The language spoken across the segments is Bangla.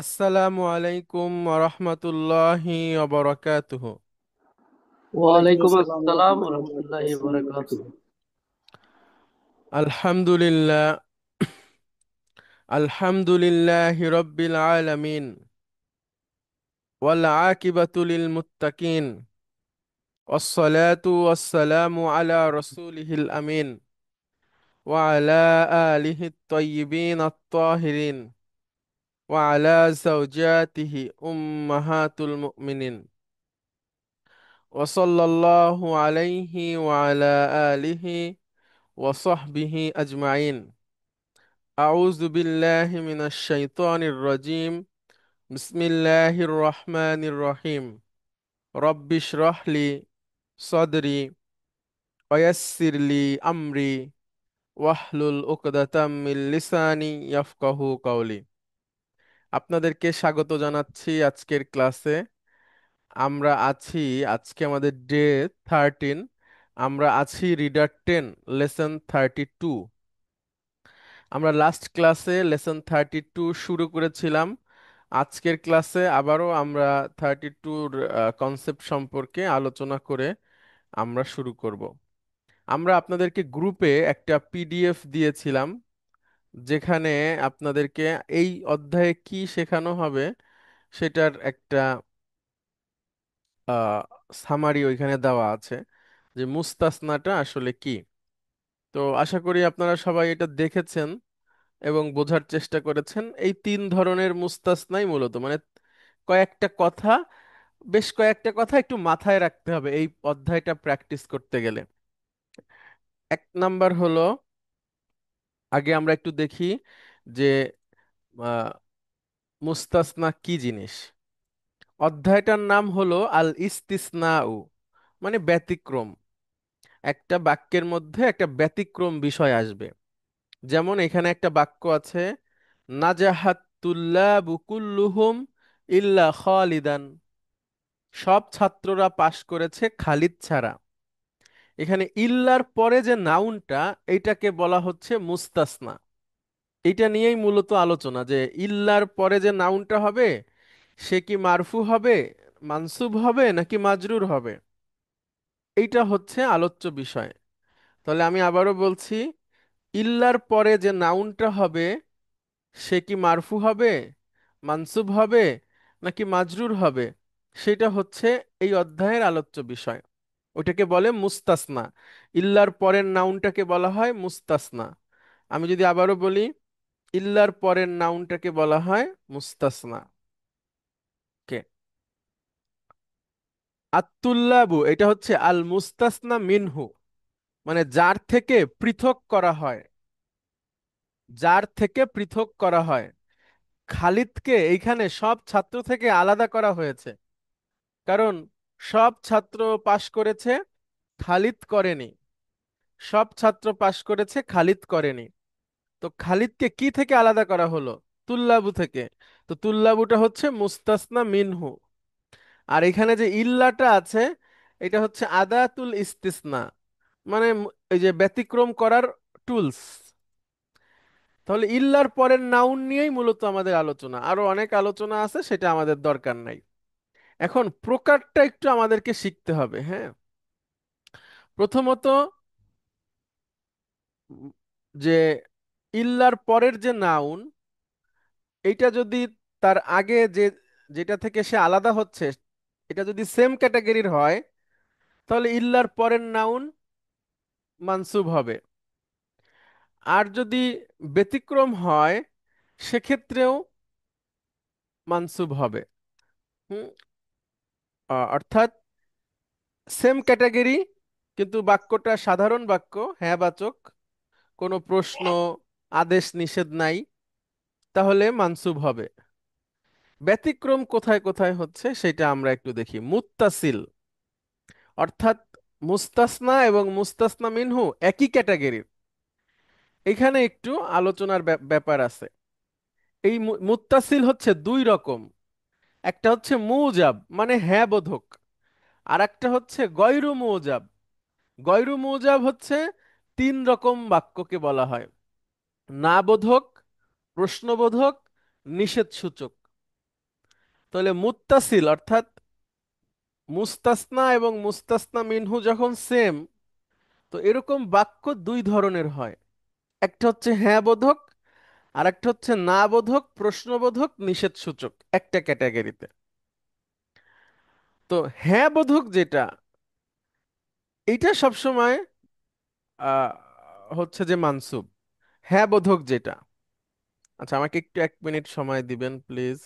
আসসালামু আলাইকুম রহমতুল্লাহি ওবরাকাতুহু। ওয়ালাইকুম ওয়ালাইকুম আসসালাম আসসালাম রহমতুল্লাহি রহমতুল্লাহি বারাকাতুহু। বারাকাতুহু। আলহামদুলিল্লাহ, আলহামদুলিল্লাহি রাব্বিল আলামিন, ওয়াল আকিবাতু লিল মুত্তাকিন, ওয়াসসালাতু ওয়াসসালামু আলা রাসূলিহিল আমিন, ওয়া আলা আলিহি ত্বাইয়িবিন আত-তাহিরিন, ওয়া আলা যাওজাতিহি উম্মাহাতুল মুমিনিন, ওয়া সাল্লাল্লাহু আলাইহি ওয়া আলা আলিহি ওয়া সাহবিহি আজমাইন। أعوذ بالله من الشيطان الرجيم. بسم الله الرحمن الرحيم. رب اشرح لي صدري ويسر لي أمري واحلل عقدة من লিসানি ইয়াফকাহু قولي. আপনাদেরকে স্বাগত জানাচ্ছি আজকের ক্লাসে। আমরা আছি, আজকে আমাদের ডে 13। আমরা আছি রিডার 10, লেসন 32। আমরা লাস্ট ক্লাসে লেসন 32 শুরু করেছিলাম। আজকের ক্লাসে আবারও আমরা 32-র কনসেপ্ট সম্পর্কে আলোচনা করে আমরা শুরু করব। আমরা আপনাদেরকে গ্রুপে একটা পিডিএফ দিয়েছিলাম, যেখানে আপনাদেরকে এই অধ্যায়ে কি শেখানো হবে সেটার একটা সামারি ওইখানে দেওয়া আছে, যে মুস্তাসনাটা আসলে কি। তো আশা করি আপনারা সবাই এটা দেখেছেন এবং বোঝার চেষ্টা করেছেন। এই তিন ধরনের মুস্তাসনাই মূলত, মানে কয়েকটা কথা, বেশ কয়েকটা কথা একটু মাথায় রাখতে হবে এই অধ্যায়টা প্র্যাকটিস করতে গেলে। এক নাম্বার হলো, আগে আমরা একটু দেখি যে আহ, মুস্তাসনা কি জিনিস। অধ্যায়টার নাম হলো আল ইস্তিসনাউ, মানে ব্যতিক্রম। একটা বাক্যের মধ্যে একটা ব্যতিক্রম বিষয় আসবে। যেমন এখানে একটা বাক্য আছে, নাজাহাত তুল্লাবু কুল্লুহুম ইল্লা খালিদান। সব ছাত্ররা পাশ করেছে খালিদ ছাড়া। এখানে ইল্লার পরে যে নাউনটা, এইটাকে বলা হচ্ছে মুস্তাসনা। এইটা নিয়েই মূলত আলোচনা, যে ইল্লার পরে যে নাউনটা হবে সে কি মারফু হবে, মানসুব হবে নাকি মাজরুর হবে। এইটা হচ্ছে আলোচ্য বিষয়। তাহলে আমি আবারও বলছি, ইল্লার পরে যে নাউনটা হবে সে কি মারফু হবে, মানসুব হবে নাকি মাজরুর হবে, সেটা হচ্ছে এই অধ্যায়ের আলোচ্য বিষয়। ওটাকে বলে মুস্তাসনা। ইল্লার পরের নাউনটাকে বলা হয় মুস্তাসনা। আমি যদি আবারও বলি, ইল্লার পরের নাউনটাকে বলা হয় মুস্তাসনা। কে আত্তুল্লাবু, এটা হচ্ছে আল মুস্তাসনা মিনহু, মানে যার থেকে পৃথক করা হয়, যার থেকে পৃথক করা হয়। খালিদকে এইখানে সব ছাত্র থেকে আলাদা করা হয়েছে, কারণ সব ছাত্র পাশ করেছে, খালিদ করেনি। সব ছাত্র পাশ করেছে, খালিদ করেনি। তো খালিদকে কি থেকে আলাদা করা হলো? তুল্লাবু থেকে। তো তুল্লাবুটা হচ্ছে মুস্তাসনা মিনহু। আর এখানে যে ইল্লাটা আছে, এটা হচ্ছে আদাতুল ইস্তিসনা, মানে এই যে ব্যতিক্রম করার টুলস। তাহলে ইল্লার পরের নাউন নিয়েই মূলত আমাদের আলোচনা। আরো অনেক আলোচনা আছে, সেটা আমাদের দরকার নাই। এখন প্রকারটা একটু আমাদেরকে শিখতে হবে, হ্যাঁ। প্রথমত, উম, যে ইল্লার পরের যে নাউন, এইটা যদি তার আগে যে, যেটা থেকে সে আলাদা হচ্ছে, এটা যদি সেম ক্যাটাগরির হয়, তাহলে ইল্লার পরের নাউন মানসুব হবে। আর যদি ব্যতিক্রম হয়, সেক্ষেত্রেও মানসুব হবে। হুম, অর্থাৎ সেম ক্যাটাগরি, কিন্তু বাক্যটা সাধারণ বাক্য, হ্যাঁ বাচক, কোনো প্রশ্ন আদেশ নিষেধ নাই, তাহলে মানসুব হবে। ব্যতিক্রম কোথায় কোথায় হচ্ছে সেটা আমরা একটু দেখি। মুত্তাসিল, অর্থাৎ মুস্তাসনা এবং মুস্তাসনা মিনহু একই ক্যাটাগরির। এখানে একটু আলোচনার ব্যাপার আছে। এই মুত্তাসিল হচ্ছে দুই রকম। একটা হচ্ছে মুজাব, মানে হ্যাঁ বোধক। আর একটা হচ্ছে গয়রু মুজাব। গয়রু মুজাব হচ্ছে তিন রকম বাক্যকে বলা হয়: না বোধক, প্রশ্নবোধক, নিষেধ সূচক। তাহলে মুত্তাসিল অর্থাৎ মুস্তাসনা এবং মুস্তাসনা মিনহু যখন সেম, তো এরকম বাক্য দুই ধরনের হয়। একটা হচ্ছে হ্যাঁ বোধক, আর একটা হচ্ছে না বোধক, প্রশ্নবোধক, নিষেধসূচক, একটা ক্যাটাগরিতে। তো হ্যাঁ বোধক যেটা, এইটা সবসময় আহ হচ্ছে যে মানসুব। হ্যাঁ বোধক যেটা, আচ্ছা আমাকে একটু 1 মিনিট সময় দিবেন প্লিজ।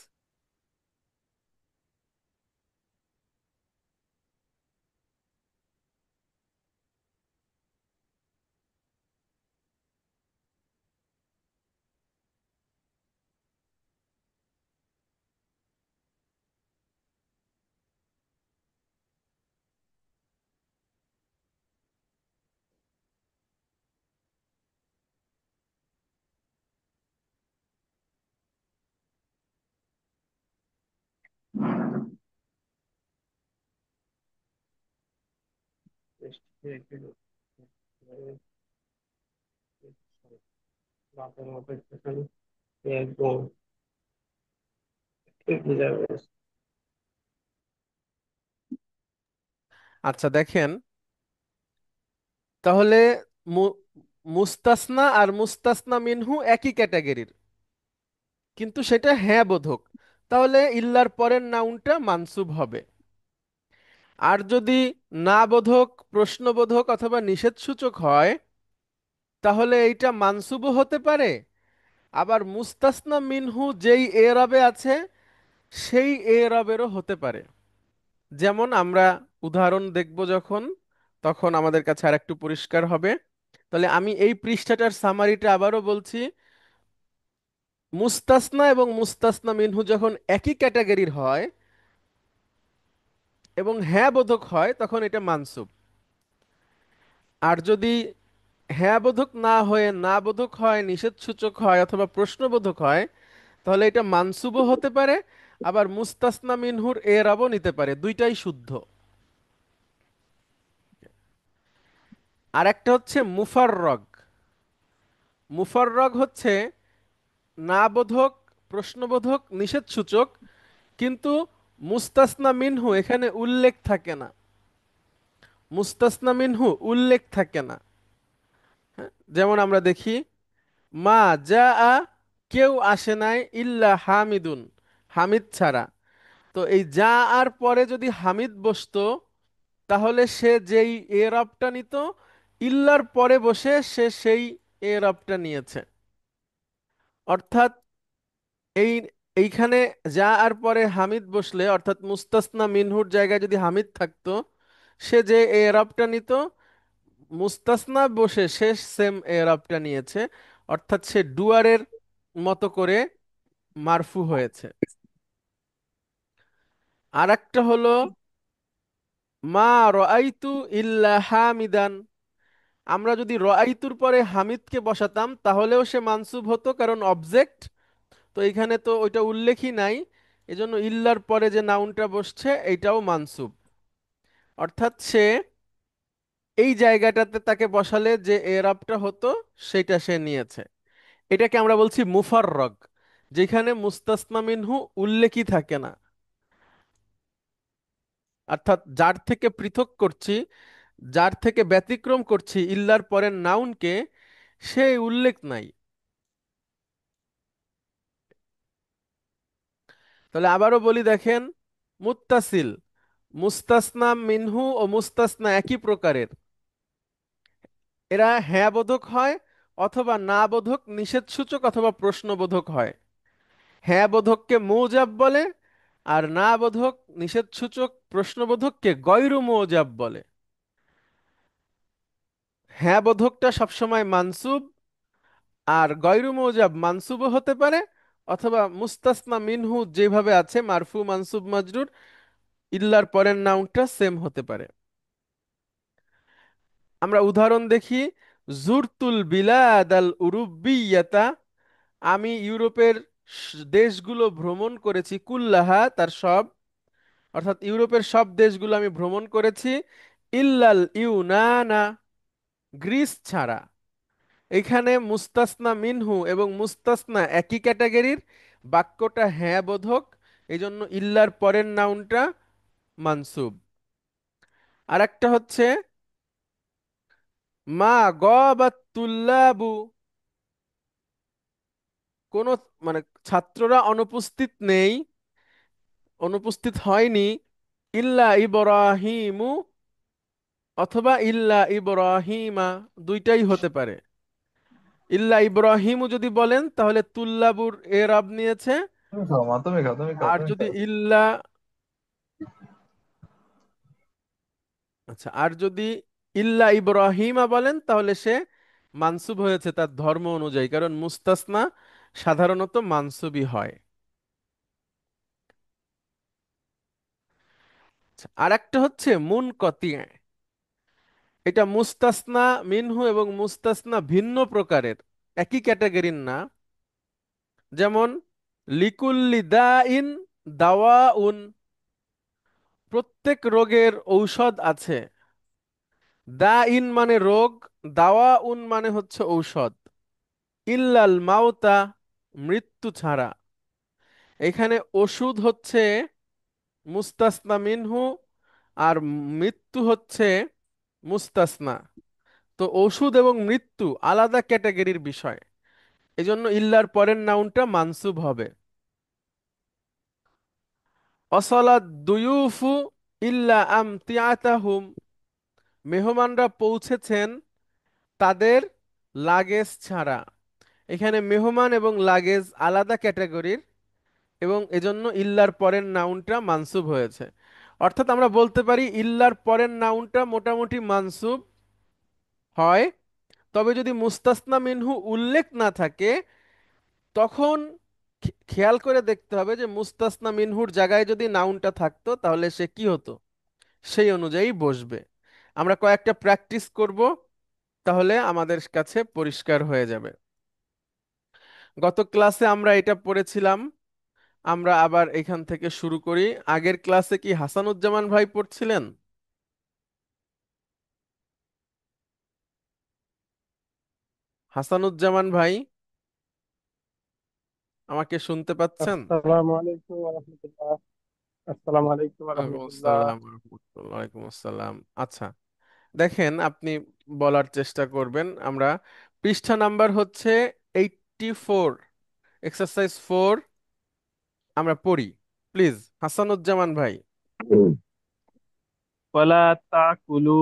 আচ্ছা দেখেন, তাহলে মু- মুস্তাসনা আর মুস্তাসনা মিনহু একই ক্যাটাগরির, কিন্তু সেটা হ্যাঁ বোধক। তাহলে ইল্লার পরের নাউনটা মানসুব হবে। আর যদি না বোধক, প্রশ্নবোধক অথবা নিষেধসূচক হয়, তাহলে এইটা মানসুবও হতে পারে, আবার মুস্তাসনা মিনহু যেই এরাবে আছে সেই এরাবেরও হতে পারে। যেমন আমরা উদাহরণ দেখব যখন, তখন আমাদের কাছে আর একটু পরিষ্কার হবে। তাহলে আমি এই পৃষ্ঠাটার সামারিটা আবারও বলছি। মুস্তাসনা এবং মুস্তাসনা মিনহু যখন একই ক্যাটাগরির হয় এবং হ্যাঁ বোধক হয়, তখন এটা মানসুব। আর যদি হ্যাঁ বোধক না হয়ে না বোধক হয়, নিষেধসূচক হয় অথবা প্রশ্নবোধক হয়, তাহলে এটা মানসুবও হতে পারে, আবার মুস্তাসনা মিনহুর এরাবও নিতে পারে, দুইটাই শুদ্ধ। আর একটা হচ্ছে মুফাররগ। মুফাররগ হচ্ছে না বোধক, প্রশ্নবোধক, নিষেধসূচক, কিন্তু মুস্তাসনা মিনহু এখানে উল্লেখ থাকে না। মুস্তাসনা মিনহু উল্লেখ থাকে না। হ্যাঁ, যেমন আমরা দেখি মা যা আ, কেউ আসে নাই, ইল্লা হামিদুন, হামিদ ছাড়া। তো এই যা আর পরে যদি হামিদ বসতো, তাহলে সে যেই এরাবটা নিত, ইল্লার পরে বসে সে সেই এরাবটা নিয়েছে। অর্থাৎ এই এইখানে যা আর পরে হামিদ বসলে, অর্থাৎ মুস্তাসনা মিনহুর জায়গায় যদি হামিদ থাকতো, সে যে এরাবটা নিত, মুস্তাসনা বসে সে সেম এরাবটা নিয়েছে। অর্থাৎ সে ডুয়ারের মতো করে মারফু হয়েছে। আর একটা হলো মা রাআইতু ইল্লা হামিদান। আমরা যদি রাআইতুর পরে হামিদকে বসাতাম তাহলেও সে মানসুব হতো, কারণ অবজেক্ট। তো এখানে তো ওইটা উল্লেখই নাই, এজন্য ইল্লার পরে যে নাউনটা বসছে এইটাও মানসুব। অর্থাৎ সে এই জায়গাটাতে তাকে বসালে যে এরাবটা হতো সেটা সে নিয়েছে। এটাকে আমরা বলছি মুফাররগ, যেখানে মুস্তাসনা মিনহু উল্লেখই থাকে না। অর্থাৎ যার থেকে পৃথক করছি, যার থেকে ব্যতিক্রম করছি ইল্লার পরের নাউনকে, সে উল্লেখ নাই। তাহলে আবারও বলি দেখেন, মুত্তাসিল, মুস্তাসনা মিনহু ও মুস্তাসনা একই প্রকারের। এরা হ্যাঁ বোধক হয় অথবা না বোধক, নিষেধসূচক অথবা প্রশ্নবোধক হয়। হ্যাঁ বোধককে মৌজাব বলে, আর না বোধক, নিষেধসূচক, প্রশ্নবোধককে গয়রু মৌজাব বলে। হ্যাঁ বোধকটা সবসময় মানসুব, আর গয়রু মৌজাব মানসুবও হতে পারে, অথবা মুস্তাসনা মিনহু যেভাবে আছে মারফু মানসুব মাজরুর, ইল্লার পরের নাউনটা সেম হতে পারে। আমরা উদাহরণ দেখি। জুরতুল বিলাদ আল উরুবিয়াতা, আমি ইউরোপের দেশগুলো ভ্রমণ করেছি, কুল্লাহা তার সব, অর্থাৎ ইউরোপের সব দেশগুলো আমি ভ্রমণ করেছি, ইল্লাল ইউনানা, গ্রিস ছাড়া। এখানে মুস্তাসনা মিনহু এবং মুস্তাসনা একই ক্যাটাগরির, বাক্যটা হ্যাঁ বোধক এই জন্য ইল্লার পরের নাউনটা মানসুব। আর একটা হচ্ছে মা গবাত তুল্লাবু, কোন মানে ছাত্ররা অনুপস্থিত নেই, অনুপস্থিত হয়নি, ইল্লা ইব্রাহিমু অথবা ইল্লা ইব্রাহিমা, দুইটাই হতে পারে। ইল্লা ইব্রাহিমু যদি বলেন তাহলে তুল্লাবুর এরাব নিয়েছে। তুমি খাও মা, তুমি খাও, তুমি খাও, আর তুমি যদি খাও। ইল্লা, আচ্ছা, আর যদি ইল্লা ইব্রাহিমা বলেন তাহলে সে মানসুব হয়েছে তার ধর্ম অনুযায়ী, কারণ মুস্তাসনা সাধারণত মানসুবই হয়। আচ্ছা, আর একটা হচ্ছে মুনকতি। এটা মুস্তাসনা মিনহু এবং মুস্তাসনা ভিন্ন প্রকারের, একই ক্যাটাগরির না। যেমন লিকুল্লি দাইন দাওয়াউন, প্রত্যেক রোগের ঔষধ আছে। দাইন মানে রোগ, দাওয়াউন মানে হচ্ছে ঔষধ। ইল্লাল মাউতা, মৃত্যু ছাড়া। এখানে ওষুধ হচ্ছে মুস্তাসনা মিনহু, আর মৃত্যু হচ্ছে মুস্তাসনা। তো ওষুধ এবং মৃত্যু আলাদা ক্যাটাগরির বিষয়, এজন্য ইল্লার পরের নাউনটা মানসুব হবে। অসালাদ দুয়ুফু ইল্লা আমতিয়াতাহুম, মেহমানরা পৌঁছেছেন তাদের লাগেজ ছাড়া। এখানে মেহমান এবং লাগেজ আলাদা ক্যাটাগরির, এবং এজন্য ইল্লার পরের নাউনটা মানসুব হয়েছে। অর্থাৎ আমরা বলতে পারি ইল্লার পরের নাউনটা মোটামুটি মানসুব হয়। তবে যদি মুস্তাসনা মিনহু উল্লেখ না থাকে, তখন খেয়াল করে দেখতে হবে যে মুস্তাসনা মিনহুর জায়গায় যদি নাউনটা থাকতো তাহলে সে কি হতো, সেই অনুযায়ী বসবে। আমরা কয়েকটা প্র্যাকটিস করব, তাহলে আমাদের কাছে পরিষ্কার হয়ে যাবে। গত ক্লাসে আমরা এটা পড়েছিলাম, আমরা আবার এখান থেকে শুরু করি। আগের ক্লাসে কি হাসানুজ্জামান ভাই পড়ছিলেন? হাসানুজ্জামান ভাই, আমাকে শুনতে পাচ্ছেন? আসসালামু আলাইকুম ওয়া রাহমাতুল্লাহ। আসসালামু আলাইকুম ওয়া ওয়ালাইকুম রাহমাতুল্লাহ। আসসালাম ওয়া রাহমাতুল্লাহ। ওয়ালাইকুম আসসালাম। আচ্ছা, দেখেন আপনি বলার চেষ্টা করবেন। আমরা পৃষ্ঠা নাম্বার হচ্ছে 84, এক্সারসাইজ 4 আমরা পড়ি। প্লিজ হাসানুজ্জামান ভাই। ওয়ালা তাকুলু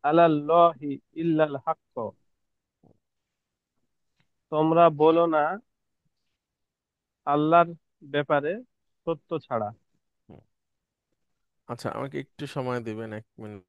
আলাল্লাহি ইল্লাল হাক্ক। তোমরা বলো না আল্লাহর ব্যাপারে সত্য ছাড়া। হুম, আচ্ছা, আমাকে একটু সময় দিবেন, 1 মিনিট।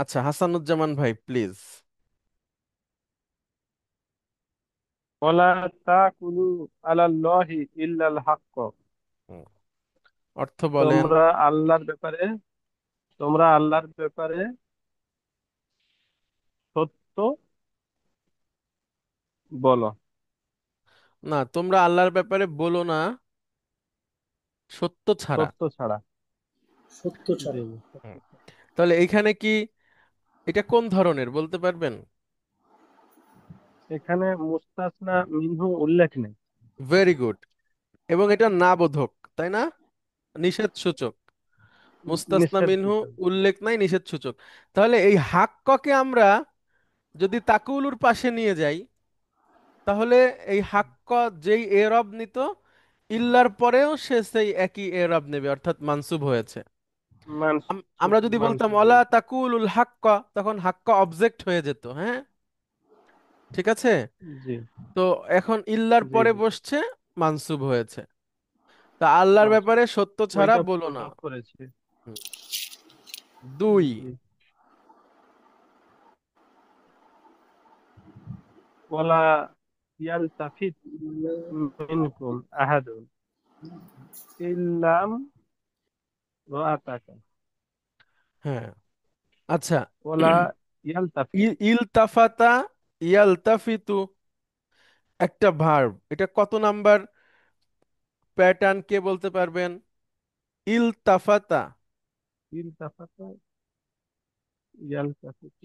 আচ্ছা হাসানুজ্জামান ভাই প্লিজ। ওয়ালা তাকুলু আলাল্লাহি ইল্লাল হাক্ক। অর্থ বলেন। তোমরা আল্লাহর ব্যাপারে তোমরা আল্লাহর ব্যাপারে সত্য বলো। না, তোমরা আল্লাহর ব্যাপারে বলো না, সত্য ছাড়া। সত্য ছাড়া। সত্য জি ছাড়া। জি, সত্য হুম। ছাড়া। তাহলে এইখানে কি এটা কোন ধরনের বলতে পারবেন? এখানে মুস্তাসনা মিনহু উল্লেখ নেই। Very good. এবং এটা না বোধক, তাই না? নিষেধ সূচক। মুস্তাসনা নিষেধ মিনহু সূচক। উল্লেখ নাই, নিষেধ সূচক। তাহলে এই হাক্ককে আমরা যদি তাকুলুর পাশে নিয়ে যাই, তাহলে এই হাক্ক যেই এরব নিত, ইল্লার পরেও সে সেই একই এরব নেবে, অর্থাৎ মানসুব হয়েছে। আমরা যদি বলতাম মানসুব ওয়ালা হয়েছে। তাকুলুল হাক্ক, তখন হাক্ক অবজেক্ট হয়ে যেত, হ্যাঁ? ঠিক আছে। জি তো এখন ইল্লার জি পরে জি। বসছে, মানসুব হয়েছে। তা আল্লাহর মানসুব। ব্যাপারে সত্য ছাড়া ওইটা বলো না। যোগ করেছি। হুম। দুই। জি। ওয়ালা ইয়ালতাফিত মিনকুম আহাদুন ইল্লাম রাআতাকা। হ্যাঁ। আচ্ছা। ওয়ালা ইয়ালতাফিত। ইলতাফাতা, ইয়ালতাফিতু একটা ভার্ব, এটা কত নাম্বার প্যাটার্ন কে বলতে পারবেন? ইলতাফাতা। ইলতাফাতা ইয়ালতাফিত,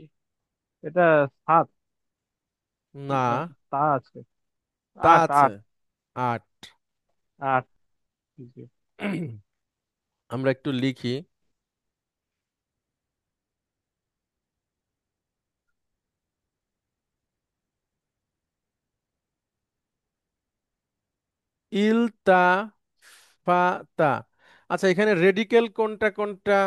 এটা সাত। না, তা আছে। তা আট আছে। আট। আট। আট। জি। আমরা একটু লিখি। ইলতাফাতা। আচ্ছা, এখানে রেডিকেল কোনটা কোনটা?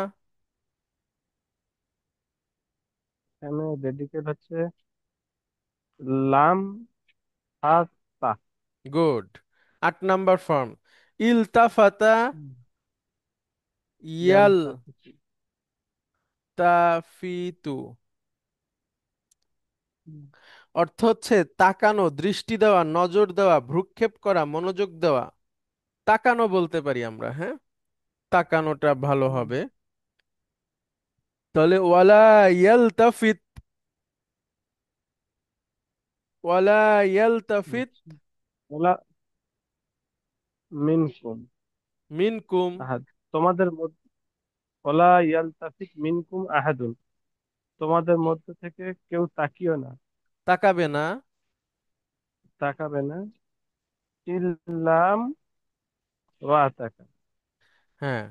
এখানে ডেডিকেট হচ্ছে লাম হা তা। গুড। 8 নাম্বার ফর্ম ইলতাফাতা ইয়ালতাফিত। ইয়ালতাফিতু। অর্থ হচ্ছে তাকানো, দৃষ্টি দেওয়া, নজর দেওয়া, ভ্রুক্ষেপ করা, মনোযোগ দেওয়া। তাকানো বলতে পারি আমরা, হ্যাঁ? তাকানোটা ভালো হবে। তাহলে ওয়ালা ইয়ালতাফিত, ওয়ালা ইয়ালতাফিত ওলা মিনকুম মিনকুম। আহাদ, তোমাদের মধ্যে। ওলা ইয়ালতাফিত মিনকুম আহাদুন, তোমাদের মধ্য থেকে কেউ তাকিও না, তাকাবে না। তাকাবে না। ইল্লাম রাআতাকা। হ্যাঁ।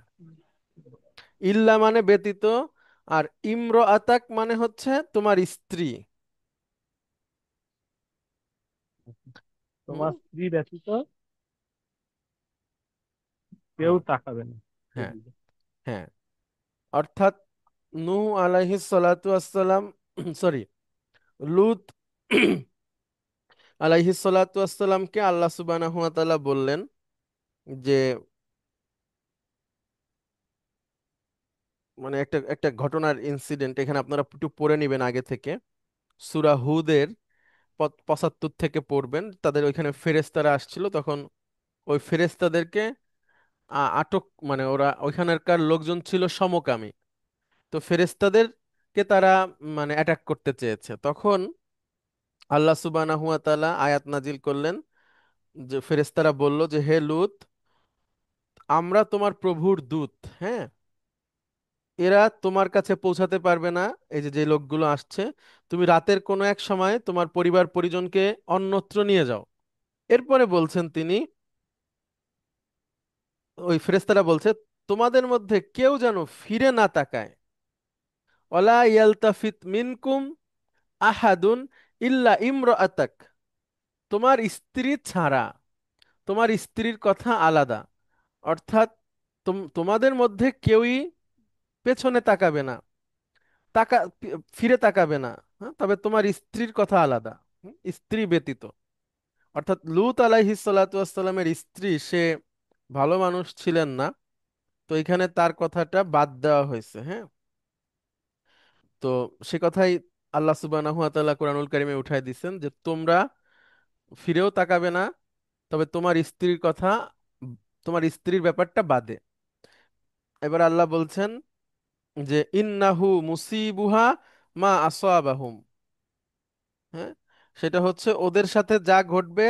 ইল্লা মানে ব্যতীত, আর ইমরাআতাক মানে হচ্ছে তোমার স্ত্রী। হুম। তোমার স্ত্রী ব্যতীত কেউ হুম। তাকাবে না হ্যাঁ। এদিকে। হ্যাঁ। অর্থাৎ নূহ আলাইহিস সালাতু আসসালাম, সরি, লূত আলাইহিস সালাতু আসসালামকে আল্লাহ সুবহানাহু ওয়া তাআলা বললেন যে, মানে একটা একটা ঘটনার ইনসিডেন্ট এখানে আপনারা একটু পড়ে নেবেন আগে থেকে। সূরা হুদের 75 থেকে পড়বেন। তাদের ওইখানে ফেরেশতারা আসছিল, তখন ওই ফেরেশতাদেরকে আটক, মানে ওরা ওইখানকার লোকজন ছিল সমকামী। তো ফেরেশতাদেরকে তারা মানে অ্যাটাক করতে চেয়েছে। তখন আল্লাহ সুবহানাহু ওয়া তাআলা আয়াত নাজিল করলেন, যে ফেরেশতারা বলল যে হে লূত, আমরা তোমার প্রভুর দূত, হ্যাঁ? এরা তোমার কাছে পৌঁছাতে পারবে না, এই যে যে লোকগুলো আসছে। তুমি রাতের কোনো এক সময় তোমার পরিবার পরিজনকে অন্যত্র নিয়ে যাও। এরপরে বলছেন তিনি, ওই ফেরেশতারা বলছে, তোমাদের মধ্যে কেউ যেন ফিরে না তাকায়। ওয়ালা ইয়ালতাফিত মিনকুম আহাদুন ইল্লা ইমরাআতাক, তোমার স্ত্রী ছাড়া। তোমার স্ত্রীর কথা আলাদা, অর্থাৎ তোমাদের মধ্যে কেউই পেছনে তাকাবে না, ফিরে তাকাবে না। হ্যাঁ, তবে তোমার স্ত্রীর কথা আলাদা। স্ত্রী ব্যতীত, অর্থাৎ লূত আলাইহিস সালাতু ওয়াসসালামের স্ত্রী সে ভালো মানুষ ছিলেন না। তো এখানে তার কথাটা বাদ দেওয়া হয়েছে, হ্যাঁ। তো সে কথাই আল্লাহ সুবহানাহু ওয়া তাআলা কোরআনুল কারিমে উঠাই দিছেন যে তোমরা ফিরেও তাকাবে না, তবে তোমার স্ত্রীর কথা, তোমার স্ত্রীর ব্যাপারটা বাদে। এবার আল্লাহ বলছেন যে ইন্নাহু মুসিবুহা মা আসাবাহুম, হ্যাঁ, সেটা হচ্ছে ওদের সাথে যা ঘটবে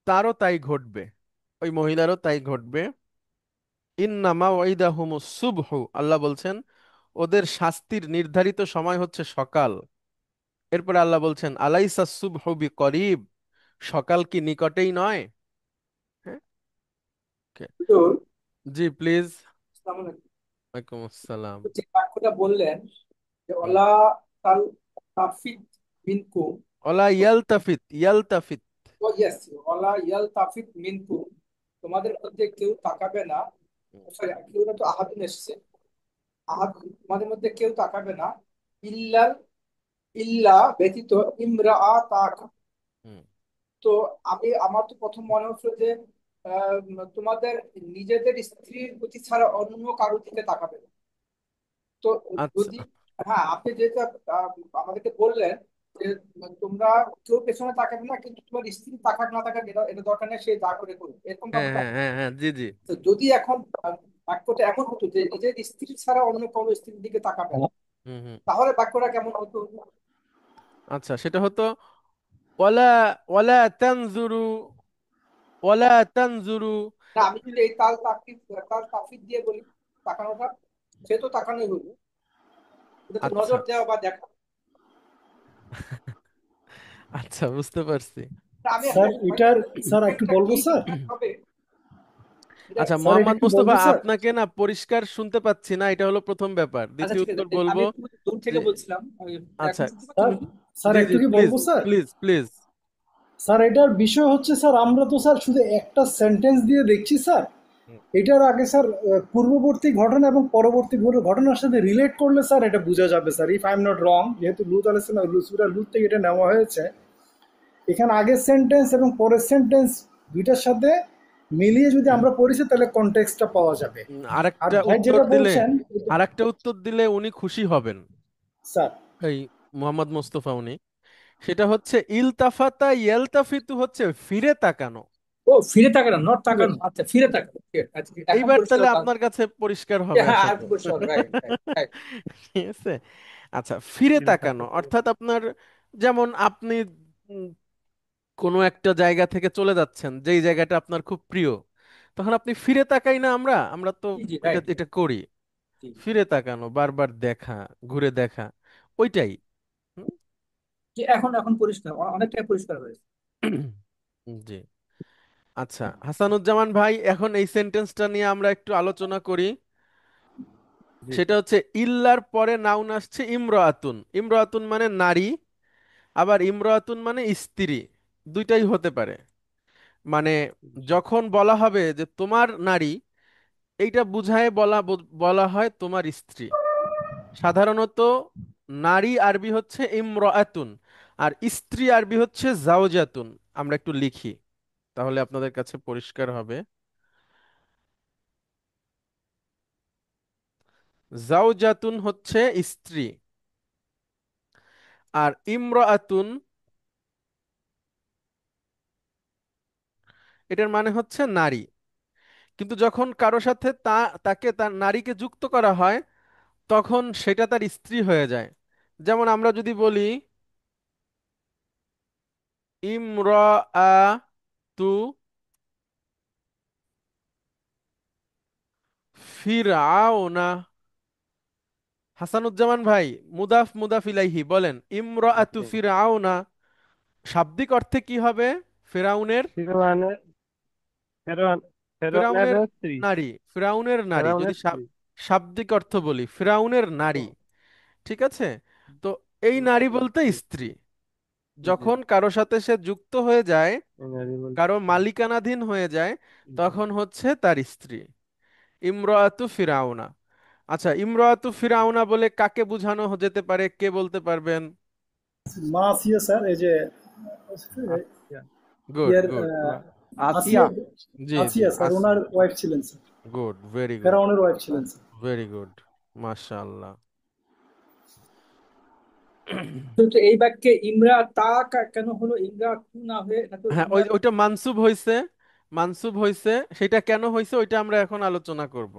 তারও তাই ঘটবে, ওই মহিলারও তাই ঘটবে। ইন্না মাওইদাহুমুস সুবহু, আল্লাহ বলছেন ওদের শাস্তির নির্ধারিত সময় হচ্ছে সকাল। এরপরে আল্লাহ বলছেন আলাইসা সুবহু বিকরিব, সকাল কি নিকটেই নয়? হ্যাঁ, okay. তো জি প্লিজ। আসসালামু আলাইকুম। ওয়ালাইকুম আসসালাম। তো যে বাক্যটা বললেন যে হুম। ওলা তাল তাফিদ মিনকুম, ওলা ইয়ালতাফিত, ইয়ালতাফিত। ও ইয়েস, ওলা ইয়াল তাফিদ মিনকুম, তোমাদের মধ্যে কেউ তাকাবে না। হুম। সরি, কেউ না, তো আহাদুন এসছে। আহাদ, তোমাদের মধ্যে কেউ তাকাবে না, ইল্লাল, ইল্লা ব্যতীত, ইমরাআতাক। হুম। তো আমার তো প্রথম মনে হচ্ছে যে তোমাদের নিজেদের স্ত্রীর প্রতি ছাড়া অন্য কারোর দিকে তাকাবে না। তো আচ্ছা। যদি, হ্যাঁ, আপনি যেটা আহ, আমাদেরকে বললেন যে তোমরা কেউ পেছনে তাকাবে না, কিন্তু তোমার স্ত্রী তাকাক না তাকাক এটা এটা দরকার নেই, সে যা করে করবে, এরকম হ্যাঁ, ব্যাপারটা। হ্যাঁ, হ্যাঁ, হ্যাঁ, জি, জি। তো যদি এখন বাক্যটা এমন হতো যে নিজের স্ত্রী ছাড়া অন্য কোনো স্ত্রীর দিকে তাকাবে না, হুম, হুম। তাহলে বাক্যটা কেমন হতো? আচ্ছা, সেটা হতো ওয়ালা ওয়ালা তানজুরু, ওয়ালা তানজুরু। না, আমি যদি এই তাল তাফিদ দিয়ে বলি তাকানোটা, সে তো তাকানোই হলো, এটা তো আচ্ছা, নজর দেওয়া বা দেখা। আচ্ছা, বুঝতে পারছি। তা আমি এখন স্যার এটার, স্যার একটু ইফেক্টটা বলবো কি স্যার। ইম্প্যাক্ট হবে এটা? আচ্ছা, স্যার এটা মোহাম্মদ একটু মুস্তফা, বলবো স্যার। আপনাকে না পরিষ্কার শুনতে পাচ্ছি না, এটা হলো প্রথম ব্যাপার। আচ্ছা, দ্বিতীয় ঠিক আছে, উত্তর বলবো আমি একটু দূর যে, থেকে বলছিলাম। এখন আচ্ছা, শুনতে পাচ্ছেন স্যার, নাকি? স্যার জি, জি, একটু কি প্লিজ, বলবো স্যার? Please, please. স্যার এটার বিষয় হচ্ছে স্যার, আমরা তো স্যার শুধু একটা সেন্টেন্স দিয়ে দেখছি স্যার। এটার আগে স্যার পূর্ববর্তী ঘটনা এবং পরবর্তী ঘটনার সাথে রিলেট করলে স্যার এটা বোঝা যাবে sir, if I am not wrong, যেহেতু লুত আলাইসাল্লাম সূরা লুত থেকে এটা নেওয়া হয়েছে। এখানে আগের সেন্টেন্স এবং পরের সেন্টেন্স দুইটার সাথে মিলিয়ে যদি আমরা পড়িছি তাহলে কনটেক্সটটা পাওয়া যাবে। আর আরেকটা ভাই উত্তর যেটা দিলে, বলছেন, আরেকটা উত্তর দিলে উনি খুশি হবেন, স্যার এই মোহাম্মদ মুস্তফা উনি, সেটা হচ্ছে ইলতাফাতা ইয়ালতাফিতু হচ্ছে ফিরে তাকানো। ও, ফিরে তাকানো, নট তাকানো, আচ্ছা, ফিরে তাকানো, ঠিক আছে, আচ্ছা, এখন এইবার পরিষ্কার তাহলে হলো। আপনার কাছে পরিষ্কার হবে হ্যাঁ, আশা আর করি। পরিষ্কার হলো, রাইট, রাইট, রাইট। ঠিক আছে। আচ্ছা, ফিরে ফিরে তাকানো তাকাতে। অর্থাৎ আপনার, যেমন আপনি উম, কোনো একটা জায়গা থেকে চলে যাচ্ছেন যেই জায়গাটা আপনার খুব প্রিয়, তখন আপনি ফিরে তাকাই না, আমরা আমরা তো জি, জি, এটা রাইট, এটা করি। জি। ফিরে তাকানো, বারবার দেখা, ঘুরে দেখা, ওইটাই। হুম? জি, এখন এখন পরিষ্কার, অনেকটাই পরিষ্কার হয়েছে। জি। আচ্ছা, হাসানুজ্জামান ভাই, এখন এই সেন্টেন্সটা নিয়ে আমরা একটু আলোচনা করি। জি সেটা হচ্ছে ইল্লার পরে নাউন আসছে ইমরাতুন। ইমরাতুন মানে নারী, আবার ইমরাতুন মানে স্ত্রী, দুইটাই হতে পারে। মানে জি যখন বলা হবে যে তোমার নারী, এইটা বুঝায় বলা হয় তোমার স্ত্রী। সাধারণত নারী আরবি হচ্ছে ইমরাতুন, আর স্ত্রী আরবি হচ্ছে জাওজাতুন। আমরা একটু লিখি, তাহলে আপনাদের কাছে পরিষ্কার হবে। জাওজাতুন হচ্ছে স্ত্রী, আর ইমরাতুন এটার মানে হচ্ছে নারী। কিন্তু যখন কারো সাথে তাকে তার নারীকে যুক্ত করা হয়, তখন সেটা তার স্ত্রী হয়ে যায়। যেমন আমরা যদি বলি ইমরাআতু ফিরআউনা। হাসানুজ্জামান ভাই, মুদাফ মুদাফ ইলাইহি বলেন, ইমরাআতু জি। ফিরআউনা শাব্দিক অর্থে কি হবে? ফেরাউনের, ফিরআউনের, ফেরআউন, ফেরআউনের ফেরাউনের স্ত্রী। নারী, ফেরাউনের নারী যদি ফেরআউনের স্ত্রী। শাব্দিক অর্থ বলি, ফেরাউনের নারী। ও, ঠিক আছে। তো এই নারী বলতে জি স্ত্রী, জি। যখন কারো সাথে সে যুক্ত হয়ে যায়, এনারি কারো বলতে। মালিকানাধীন হয়ে যায়, জি। তখন হচ্ছে তার স্ত্রী। ইমরাতু ফিরাউনা। আচ্ছা, ইমরাতু ফিরাউনা বলে কাকে বোঝানো যেতে পারে, কে বলতে পারবেন? মা আসিয়া স্যার, এই যে আচ্ছা। গুড, ইয়ার গুড। আসিয়া, আসিয়া। জি, জি, আসিয়া স্যার ওনার আসিয়া। ওয়াইফ ছিলেন স্যার, গুড, ভেরি গুড, ফেরাউনের ওয়াইফ ছিলেন স্যার। ভেরি গুড, মাশাআল্লাহ। তো তো এই বাক্যে ইমরা তা কেন হলো, ইমরা তু না হয়ে? এটা তো হ্যাঁ, ইমরা। ওইটা মানসুব হয়েছে, মানসুব হয়েছে। সেটা কেন হয়েছে ওইটা আমরা এখন আলোচনা করব।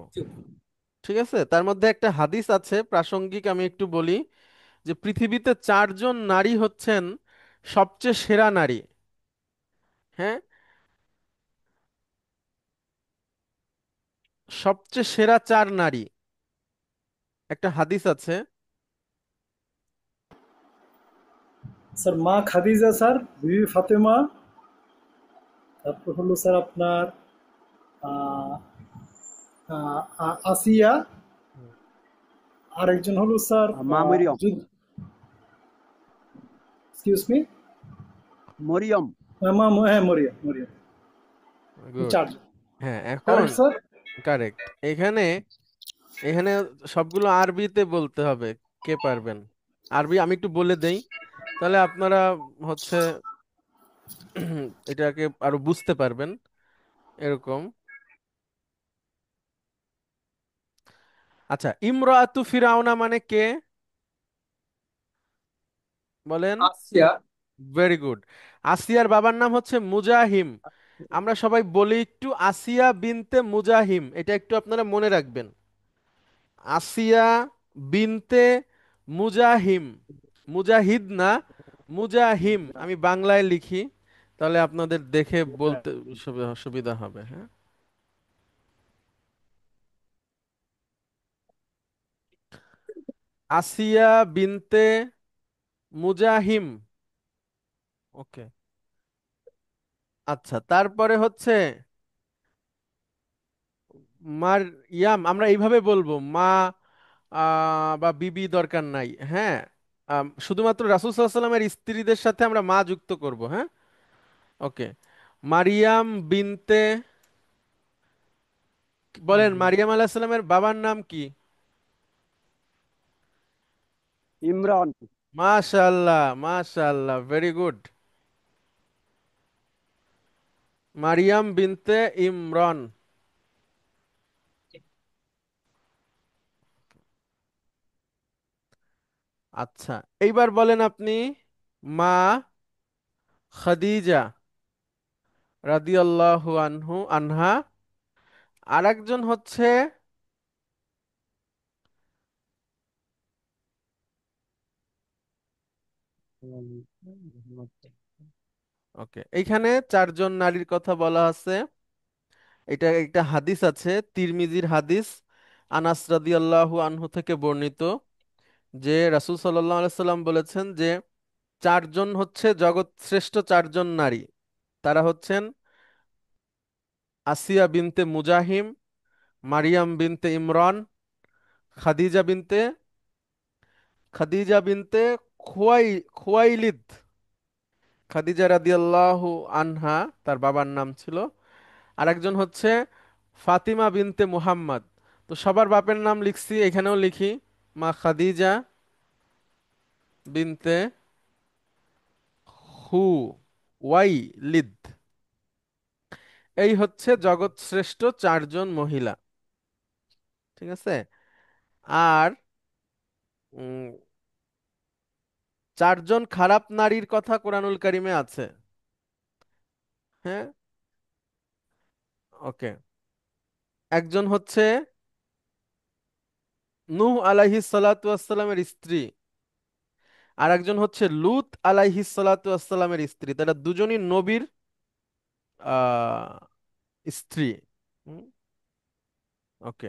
ঠিক আছে, তার মধ্যে একটা হাদিস আছে প্রাসঙ্গিক, আমি একটু বলি, যে পৃথিবীতে চারজন নারী হচ্ছেন সবচেয়ে সেরা নারী। হ্যাঁ, সবচেয়ে সেরা চার নারী, একটা হাদিস আছে। স্যার মা খাদিজা স্যার, বিবি ফাতেমা, তারপর হলো স্যার আপনার আহ, আসিয়া, আরেকজন হলো স্যার মা মরিয়ম। Excuse me, Mariam. হ্যাঁ মরিয়া মরিয়া, গুড। চারজন। হ্যাঁ, এখন কারেক্ট স্যার। কারেক্ট। এখানে এখানে সবগুলো আরবিতে বলতে হবে। কে পারবেন আরবি? আমি একটু বলে দেই, তাহলে আপনারা হচ্ছে এটাকে আরো বুঝতে পারবেন। এরকম, আচ্ছা, ইমরাতু ফিরাউনা মানে কে বলেন? আসিয়া। Very good. আসিয়ার বাবার নাম হচ্ছে মুজাহিম। আমরা সবাই বলি একটু আসিয়া বিনতে মুজাহিম, এটা একটু আপনারা মনে রাখবেন। আসিয়া বিনতে মুজাহিম, মুজাহিদ না, মুজাহিম। আমি বাংলায় লিখি, তাহলে আপনাদের দেখে হ্যাঁ। বলতে সুবিধা হবে। হ্যাঁ, আসিয়া বিনতে মুজাহিম। ওকে। আচ্ছা, তারপরে হচ্ছে মার ইয়াম, আমরা এইভাবে বলবো মা বা বিবি দরকার নাই। হ্যাঁ, শুধুমাত্র রাসূল সাল্লাল্লাহু আলাইহি সাল্লামের স্ত্রীদের সাথে আমরা মা যুক্ত করব। হ্যাঁ, ওকে। মারিয়াম বিনতে, বলেন মারিয়াম আলাইহিস সালামের বাবার নাম কি? ইমরান। মাশাআল্লাহ, মাশাআল্লাহ, ভেরি গুড। মারিয়াম বিনতে ইমরান। আচ্ছা, এইবার বলেন আপনি মা খাদিজা রাদিয়াল্লাহু আনহা। আরেকজন হচ্ছে, ওকে, এইখানে চারজন নারীর কথা বলা আছে। এটা একটা হাদিস আছে, তিরমিজির হাদিস, আনাস রাদিয়াল্লাহু আনহু থেকে বর্ণিত, যে রাসূল সাল্লাল্লাহু আলাইহি সাল্লাম বলেছেন যে চারজন হচ্ছে জগৎ শ্রেষ্ঠ চারজন নারী। তারা হচ্ছেন আসিয়া বিনতে মুজাহিম, মারিয়াম বিনতে ইমরান, খাদিজা বিনতে খাদিজা বিনতে খুয়াই খুয়াইলিদ। খাদিজা রাদিয়াল্লাহু আনহা, তার বাবার নাম ছিল। আরেকজন হচ্ছে ফাতিমা বিনতে মুহাম্মদ। তো সবার বাপের নাম লিখছি, এখানেও লিখি, মা খাদিজা বিনতে হু ওয়াইলিদ। এই হচ্ছে জগৎ শ্রেষ্ঠ চারজন মহিলা। ঠিক আছে। আর উম, চারজন খারাপ নারীর কথা কোরআনুল কারিমে আছে। হ্যাঁ, ওকে। একজন হচ্ছে নূহ আলাইহিস সালাতু ওয়াসসালামের স্ত্রী, আর একজন হচ্ছে লূত আলাইহিস সালাতু ওয়াসসালামের স্ত্রী। তারা দুজনই নবীর আহ স্ত্রী। ওকে,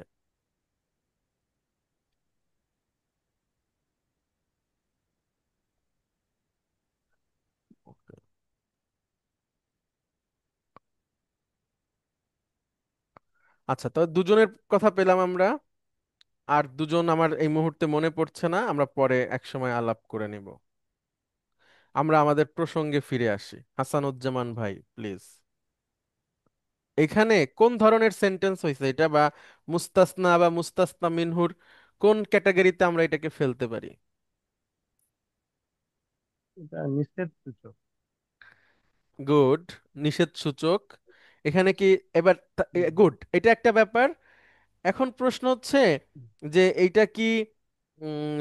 আচ্ছা, তো দুজনের কথা পেলাম আমরা। আর দুজন আমার এই মুহূর্তে মনে পড়ছে না, আমরা পরে এক সময় আলাপ করে নিব। আমরা আমাদের প্রসঙ্গে ফিরে আসি। হাসানুজ্জামান ভাই, প্লিজ। এখানে কোন ধরনের সেন্টেন্স হয়েছে এটা, বা মুস্তাসনা বা মুস্তাসনা মিনহুর কোন ক্যাটাগরিতে আমরা এটাকে ফেলতে পারি? এটা নিষেধ সূচক। গুড, নিষেধ সূচক। এখানে কি এবার, গুড, এটা একটা ব্যাপার। এখন প্রশ্ন হচ্ছে যে এইটা কি উম,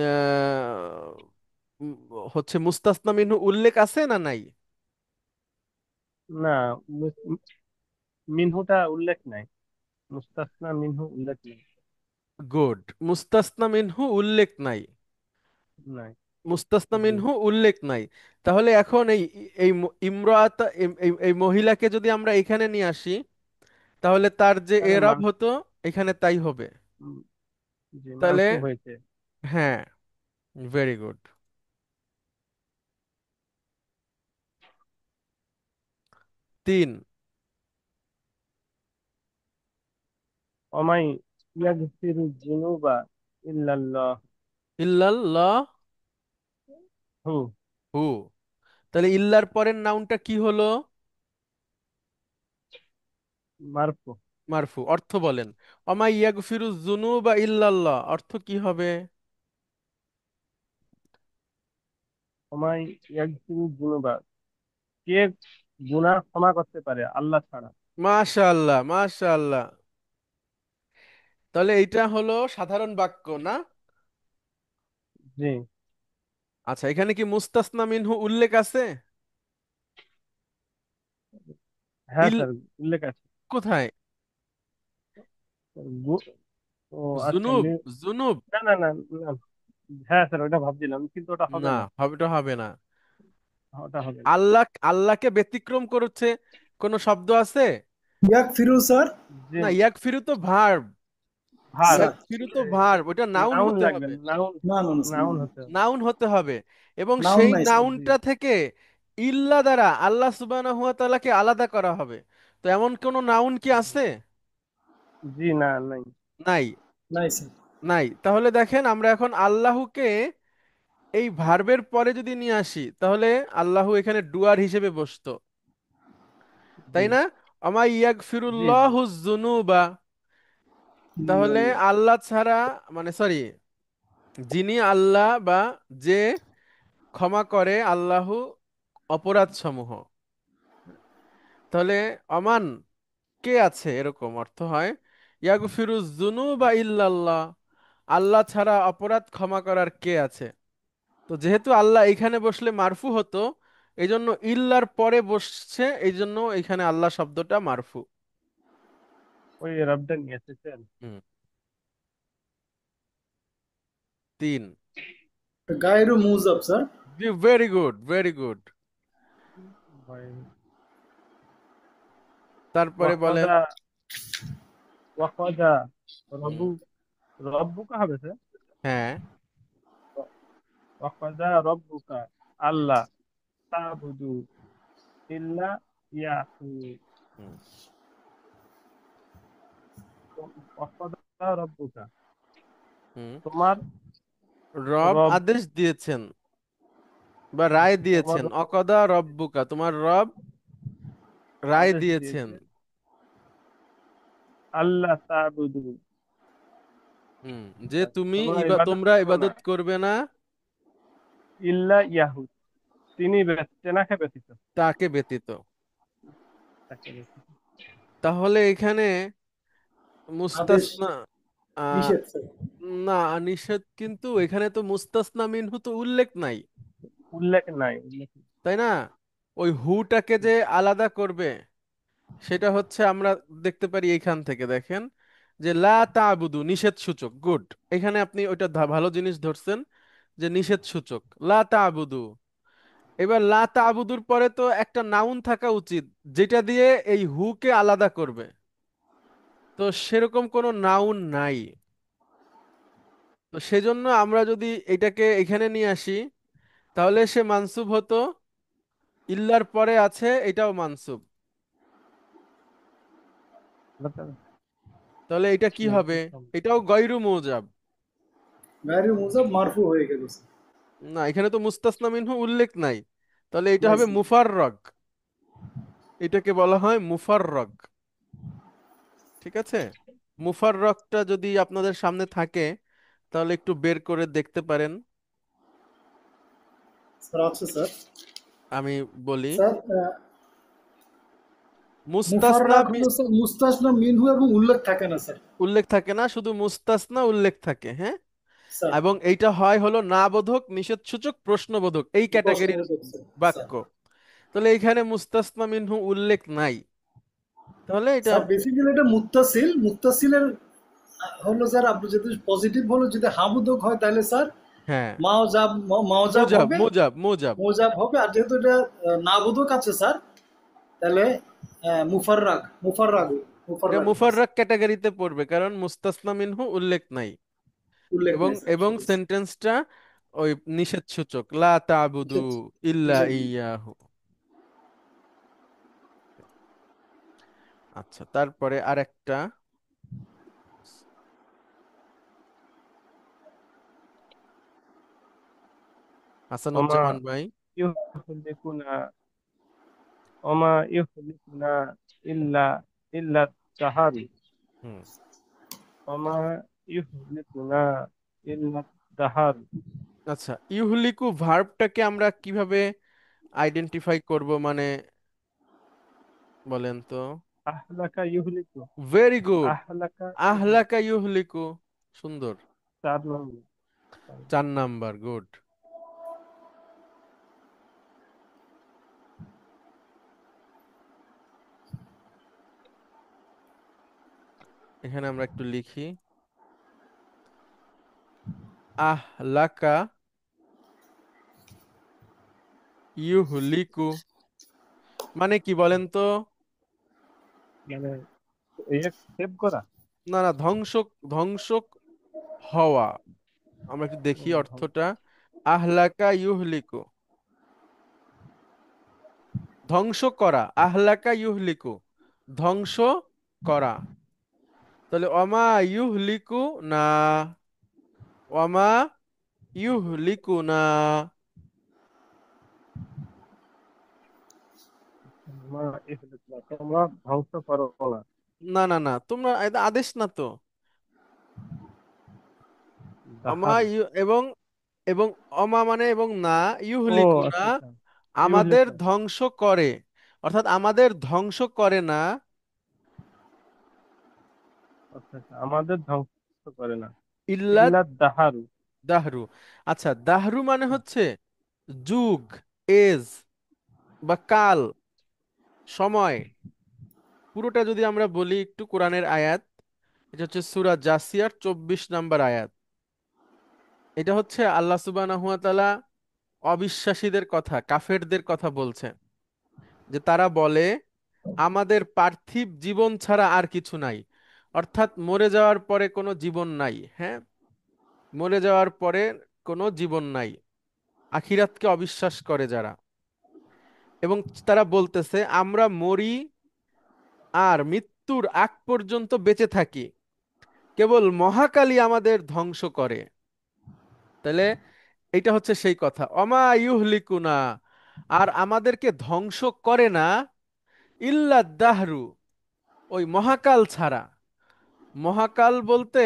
উম, হচ্ছে মুস্তাসনা মিনহু উল্লেখ আছে না নাই? না, মিনহুটা উল্লেখ নাই। মুস্তাসনা মিনহু উল্লেখ নেই। গুড, মুস্তাসনা মিনহু উল্লেখ নাই। নাই। মুস্তাসনা জি। মিনহু উল্লেখ নাই। তাহলে এখন এই এই ইমরাত, এই এই মহিলাকে যদি আমরা এখানে নিয়ে আসি, তাহলে তার যে তাহলে এরাব হতো এখানে তাই হবে। উম, জি, তাহলে মারফু হয়েছে। হ্যাঁ, ভেরি গুড। 3। ওমাই ইয়াগফিরু যুনুবা ইল্লাল্লাহ ইল্লাল্লাহ হু হু। তাহলে ইল্লার পরের নাউনটা কি হলো? মারফু। মারফু। অর্থ বলেন। অমাই ইয়াগফিরু যুনুবা ইল্লাল্লাহ, অর্থ কি হবে? ওমাই ইয়াগফিরু যুনুবা, কে গুনাহ ক্ষমা করতে পারে আল্লাহ ছাড়া। মাশাআল্লাহ, মাশাআল্লাহ। তাহলে এইটা হলো সাধারণ বাক্য না? জি, আচ্ছা, এখানে কি মুস্তাসনা মিনহু উল্লেখ আছে? হ্যাঁ ইল স্যার, উল্লেখ আছে। কোথায়? গু- ও আচ্ছা, জুনুব, জুনুব। না না না না, হ্যাঁ স্যার ওটা ভাবছিলাম কিন্তু ওটা হবে না, না। হবেটা হবে না। ওটা হবে না। আল্লাহ, আল্লাহকে ব্যতিক্রম করছে কোন শব্দ আছে? ইয়াক ফিরু স্যার। জি, না, ইয়াকফিরু তো ভার্ব। ভার, স্যার ইয়াকফিরু তো ভার্ব, ওটা নাউন নাউন হতে লাগবে, হবে। নাউন, না না না স্যার, নাউন হতে হবে। নাউন হতে হবে। এবং নাউন সেই নাই স্যার। জি নাউনটা থেকে ইল্লা দ্বারা আল্লাহ সুবহানাহু ওয়া তাআলাকে আলাদা করা হবে। তো এমন কোন নাউন কি আছে? জি, না নাই। নাই। নাই স্যার। নাই। তাহলে দেখেন, আমরা এখন আল্লাহকে এই ভার্বের পরে যদি নিয়ে আসি, তাহলে আল্লাহ এখানে ডুয়ার হিসেবে বসতো, জি তাই না? আমা জি জি, ইয়াগফিরুল্লাহু যুনুবা। তাহলে ইল্লাল্লাহ। আল্লাহ ছাড়া, মানে সরি, যিনি আল্লাহ বা যে ক্ষমা করে আল্লাহু অপরাধ সমূহ। তাহলে অমান কে আছে, এরকম অর্থ হয়। ইয়াগফিরু যুনুবা ইল্লাল্লাহ, আল্লাহ ছাড়া অপরাধ ক্ষমা করার কে আছে? তো যেহেতু আল্লাহ এখানে বসলে মারফু হতো, এই জন্য ইল্লার পরে বসছে, এই জন্য এখানে আল্লাহ শব্দটা মারফু। ওই রবটা নিয়ে এসেছেন। হুম। 3। গায়রু মুজাব sir. Very good, very good. তারপরে বলেন। ওয়াকাদা, ওয়াকাদা হুম। রব্বু, রব্বুকা হবে স্যার। হ্যাঁ। ওয়াকাদা রব্বুকা আল্লাহ তা'বুদু ইল্লা ইয়াহু। হুম। ওয়াকাদা রব্বুকা, হুম। তোমার রব রব, আদেশ দিয়েছেন বা রায় তোমার দিয়েছেন। রব অকদা রব্বুকা, তোমার রব রায় আদেশ দিয়েছেন। দিয়েছে আল্লাহ তা'বুদু, হুম, যে তুমি তোমরা ইবাদত তোমরা করো না, ইবাদত করবে না ইল্লা ইয়াহু, তিনি তেনাকে ব্যতীত, তাকে ব্যতীত। তাকে ব্যতীত। তাহলে এখানে আদেশ মুস্তাসনা, আহ, নিষেধ স্যার। না, নিষেধ, কিন্তু এখানে তো মুস্তাসনা মিনহু তো উল্লেখ নাই, উল্লেখ নাই, উল্লেখ নাই। তাই না? ওই হুটাকে যে আলাদা করবে, সেটা হচ্ছে আমরা দেখতে পারি এইখান থেকে। দেখেন যে লা তা'বুদু নিষেধ সূচক, গুড। এখানে আপনি ওইটা ভালো জিনিস ধরছেন, যে নিষেধ সূচক লা তা'বুদু। এবার লা তা'বুদুর পরে তো একটা নাউন থাকা উচিত, যেটা দিয়ে এই হুকে আলাদা করবে। তো সেরকম কোনো নাউন নাই। তো সেজন্য আমরা যদি এটাকে এখানে নিয়ে আসি, তাহলে সে মানসুব হতো। ইল্লার পরে আছে, এটাও মানসুব। তাহলে এটা কি হবে? এটাও গয়রু মুজাব। গায়রু মুজাব মারফু হয়ে গেল স্যার। না, এখানে তো মুস্তাসনা মিনহু উল্লেখ নাই। তাহলে এটা নাই হবে স্যার। মুফাররগ। এটাকে বলা হয় মুফাররগ। ঠিক আছে? মুফাররগটা যদি আপনাদের সামনে থাকে, তাহলে একটু বের করে দেখতে পারেন। স্যার আছে স্যার। আমি বলি। স্যার মুস্তাসনা মুফাররাক হলো স্যার মুস্তাসনা মিনহু এবং উল্লেখ থাকে না স্যার। উল্লেখ থাকে না, শুধু মুস্তাসনা উল্লেখ থাকে। হ্যাঁ। স্যার এবং এইটা হয় হলো না বোধক, নিষেধসূচক, প্রশ্নবোধক, এই ক্যাটাগরির প্রশ্নবোধক স্যার। স্যার বাক্য। তাহলে এইখানে মুস্তাসনা মিনহু উল্লেখ নাই। তাহলে এটা স্যার বেসিক্যালি এটা মুত্তাসিল, মুত্তাসিলের হলো স্যার, আপনি যদি পজিটিভ হলো যদি হামুদক হয় তাহলে স্যার হ্যাঁ, মাওজাব, মাওজাব মুজাব, হবে, মুজাব, মুজাব। মোজাব হবে। আর যেহেতু এটা নাবোধক আছে স্যার, তাহলে মুফাররাক, মুফাররাগু, এটা মুফাররাক মাস মুফাররাক ক্যাটাগরিতে পড়বে, কারণ মুস্তাসনা মিনহু উল্লেখ নাই। উল্লেখ এবং নেই স্যার, এবং সঠিক স্যার। সেন্টেন্সটা ওই নিষেধ সূচক, লা তাবুদু নিষেধ ইল্লা নিষেধ। ইয়াহু। আচ্ছা, তারপরে আরেকটা, ওমা হাসানুজ্জামান ভাই। ইউহলিকুনা ওমা ইউহলিকুনা ইল্লা ইল্লা দাহারু। হুম। ওমা ইউহলিকুনা ইল্লা দাহারু। আচ্ছা, ইউহলিকু ভার্বটাকে আমরা কিভাবে আইডেন্টিফাই করব, মানে বলেন তো। আহলাকা ইউহলিকু। Very good. আহলাকা ইউহলিকু। আহলাকা ইউহলিকু, সুন্দর। 4 নম্বর। 4 নাম্বার, গুড। এখানে আমরা একটু লিখি, আহলাকা ইউহলিকু মানে কি বলেন তো। মানে এই সেভ করা। না না, ধ্বংস, ধ্বংস হওয়া। আমরা একটু দেখি অর্থটা। আহলাকা ইউহলিকু, ধ্বংস করা। আহলাকা ইউহলিকু, ধ্বংস করা। তাহলে অমা ইউহলিকু না, অমা ইউহলিকু না। ওমা ইউহলিকুনা, তোমরা ধ্বংস করো না। না না না, তোমরা এটা আদেশ না তো। অমা দাহারু। ইউ এবং, এবং অমা মানে এবং না, ও ইউহলিকু না আচ্ছা আচ্ছা। আমাদের ইউহলিকু। ধ্বংস করে, অর্থাৎ আমাদের ধ্বংস করে না। আচ্ছা আচ্ছা, আমাদের ধ্বংস করে না। ইল্লা ইল্লা দাহারু। দাহরু। আচ্ছা, দাহরু মানে হচ্ছে যুগ, এজ বা কাল, সময়। পুরোটা যদি আমরা বলি একটু, কোরআনের আয়াত, এটা হচ্ছে সূরা জাসিয়ার 24 নাম্বার আয়াত। এটা হচ্ছে আল্লাহ সুবহানাহু ওয়া তাআলা অবিশ্বাসীদের কথা, কাফেরদের কথা বলছে, যে তারা বলে আমাদের পার্থিব জীবন ছাড়া আর কিছু নাই। অর্থাৎ মরে যাওয়ার পরে কোনো জীবন নাই। হ্যাঁ, মরে যাওয়ার পরে কোনো জীবন নাই, আখিরাতকে অবিশ্বাস করে যারা। এবং তারা বলতেছে আমরা মরি আর মৃত্যুর আগ পর্যন্ত বেঁচে থাকি, কেবল মহাকালী আমাদের ধ্বংস করে। তাহলে এইটা হচ্ছে সেই কথা, অমা ইউহলিকুনা, আর আমাদেরকে ধ্বংস করে না, ইল্লা দাহরু, ওই মহাকাল ছাড়া। মহাকাল বলতে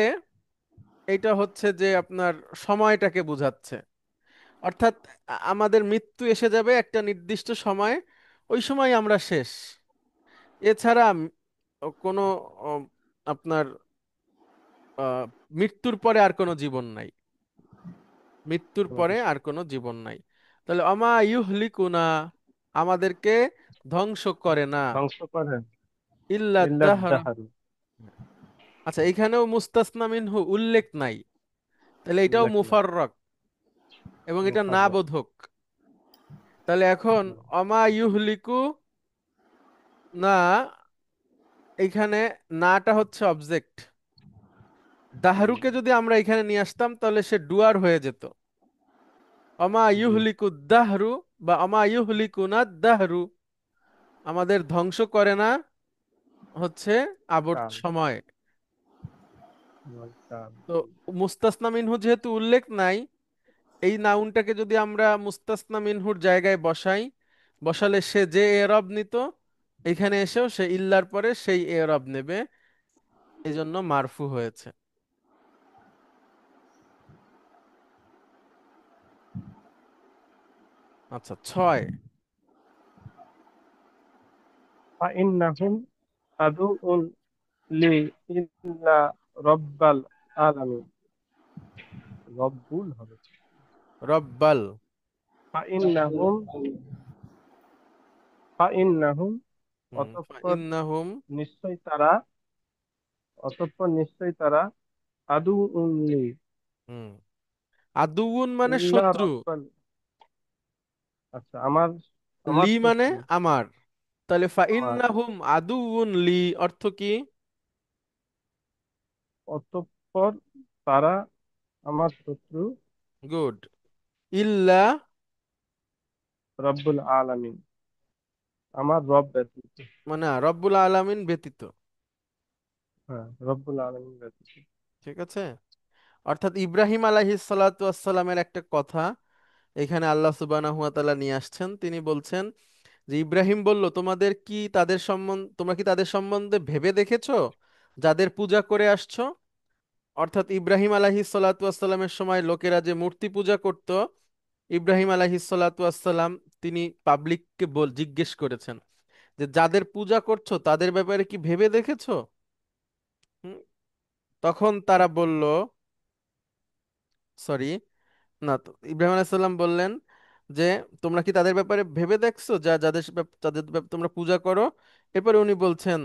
এটা হচ্ছে যে আপনার সময়টাকে বোঝাচ্ছে। অর্থাৎ আমাদের মৃত্যু এসে যাবে একটা নির্দিষ্ট সময়, ওই সময় আমরা শেষ। এছাড়া কোনো উম, আপনার আহ, মৃত্যুর পরে আর কোনো জীবন নাই, মৃত্যুর পরে আর কোনো জীবন নাই। তাহলে অমা ইউহলিকুনা, আমাদেরকে ধ্বংস করে না, ধ্বংস করে। ইল্লা ইল্লা দাহর। দাহারু। আচ্ছা, এখানেও মুস্তাসনা মিনহু উল্লেখ নাই, তাহলে এটাও উল্লেখ নেই। মুফাররক এবং এটা না মুফাররাক। বোধক। তাহলে এখন অমা ইউহলিকু না, এখানে নাটা হচ্ছে অবজেক্ট। দাহরুকে যদি আমরা এখানে নিয়ে আসতাম তাহলে সে ডুয়ার হয়ে যেত। অমা জি। ইউহলিকু দাহরু বা অমা ইউহলিকু না দাহরু, আমাদের ধ্বংস করে না হচ্ছে কাল। সময়। কাল। তো মুস্তাসনা মিনহু যেহেতু উল্লেখ নাই, এই নাউনটাকে যদি আমরা মুস্তাসনা মিনহুর জায়গায় বসাই, বসালে সে যে এরব নিত, এখানে এসেও সে ইল্লার পরে সেই এরব নেবে, এই জন্য মারফু হয়েছে। আচ্ছা, 6। ফাইন্নাহুম আদুউন লি ইল্লা রব্বাল আলামিন। রব্বুল হবে। রব্বাল। ফাইন্নাহুম ফাইন্নাহুম অতঃপর ইন্নাহুম। নিশ্চয় তারা অতঃপর নিশ্চয় তারা আদুউন লি হুম, আদুউন মানে ইল্লা শত্রু, রব্বাল। আচ্ছা, আমার আমার লি মানে শত্রু। আমার। তাহলে আমার ফাইন্নাহুম আদুউন লি অর্থ কি? অতঃপর তারা আমার শত্রু, গুড। ইল্লা রব্বুল আলামিন, আমার রব ব্যতীত। মানে রব্বুল আলামিন ব্যতীত। হ্যাঁ, রব্বুল আলামিন ব্যতীত। ঠিক আছে, অর্থাৎ ইব্রাহিম আলাইহিস সালাতু ওয়াসসালামের একটা কথা এখানে আল্লাহ সুবহানাহু ওয়া তাআলা নিয়ে আসছেন। তিনি বলছেন যে ইব্রাহিম বলল, তোমরা কি তাদের সম্বন্ধে ভেবে দেখেছো যাদের পূজা করে আসছো? অর্থাৎ ইব্রাহিম আলাইহিস সালাতু ওয়াসসালামের সময় লোকেরা যে মূর্তি পূজা করত, ইব্রাহিম আলাইহিস সালাতু ওয়াসসালাম তিনি পাবলিককে জিজ্ঞেস করেছেন যে যাদের পূজা করছো তাদের ব্যাপারে কি ভেবে দেখেছো? হুম, তখন তারা বলল, সরি, না তো ইব্রাহিম আলাইহিস সালাম বললেন যে তোমরা কি তাদের ব্যাপারে ভেবে দেখছো যাদের তোমরা পূজা করো? এরপরে উনি বলছেন,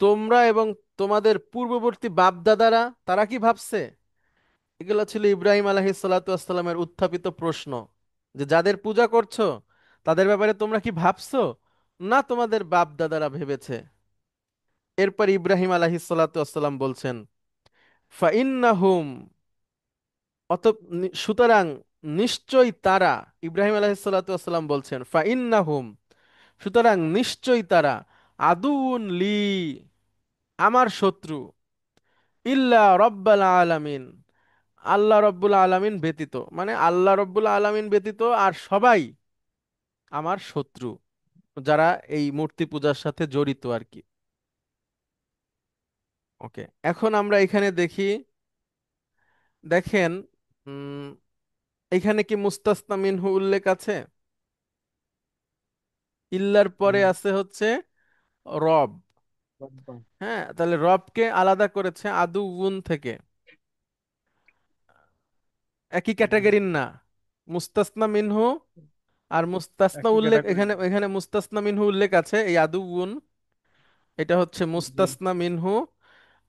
তোমরা এবং তোমাদের পূর্ববর্তী বাপ দাদারা তারা কি ভাবছে? এগুলো ছিল ইব্রাহিম আলাইহিস সালাতু ওয়াসসালামের উত্থাপিত প্রশ্ন, যে যাদের পূজা করছো তাদের ব্যাপারে তোমরা কি ভাবছো, না তোমাদের বাপ দাদারা ভেবেছে? এরপর ইব্রাহিম আলাইহিস সালাতু ওয়াসসালাম বলছেন, ফাইন্নাহুম, সুতরাং নিশ্চয়ই তারা, ইব্রাহিম আলাইহিস সালাতু ওয়াসসালাম বলছেন ফাইন্নাহুম, সুতরাং নিশ্চয়ই তারা, আদুউন লি, আমার শত্রু, ইল্লা রব্বাল আলামিন, আল্লাহ রব্বুল আলামিন ব্যতীত, মানে আল্লাহ রব্বুল আলামিন ব্যতীত আর সবাই আমার শত্রু, যারা এই মূর্তি পূজার সাথে জড়িত আর কি। ওকে, এখন আমরা এখানে দেখি, দেখেন, উম এখানে কি মুস্তাসনা মিনহু উল্লেখ আছে? ইল্লার পরে হুম, আছে হচ্ছে রব। রব্বা। হ্যাঁ, তাহলে রবকে আলাদা করেছে আদুউন থেকে, একই হুম, ক্যাটাগরির না। মুস্তাসনা মিনহু আর মুস্তাসনা একই উল্লেখ, ক্যাটাগরি। এখানে এখানে মুস্তাসনা মিনহু উল্লেখ আছে, এই আদুউন এটা হচ্ছে জি, মুস্তাসনা মিনহু,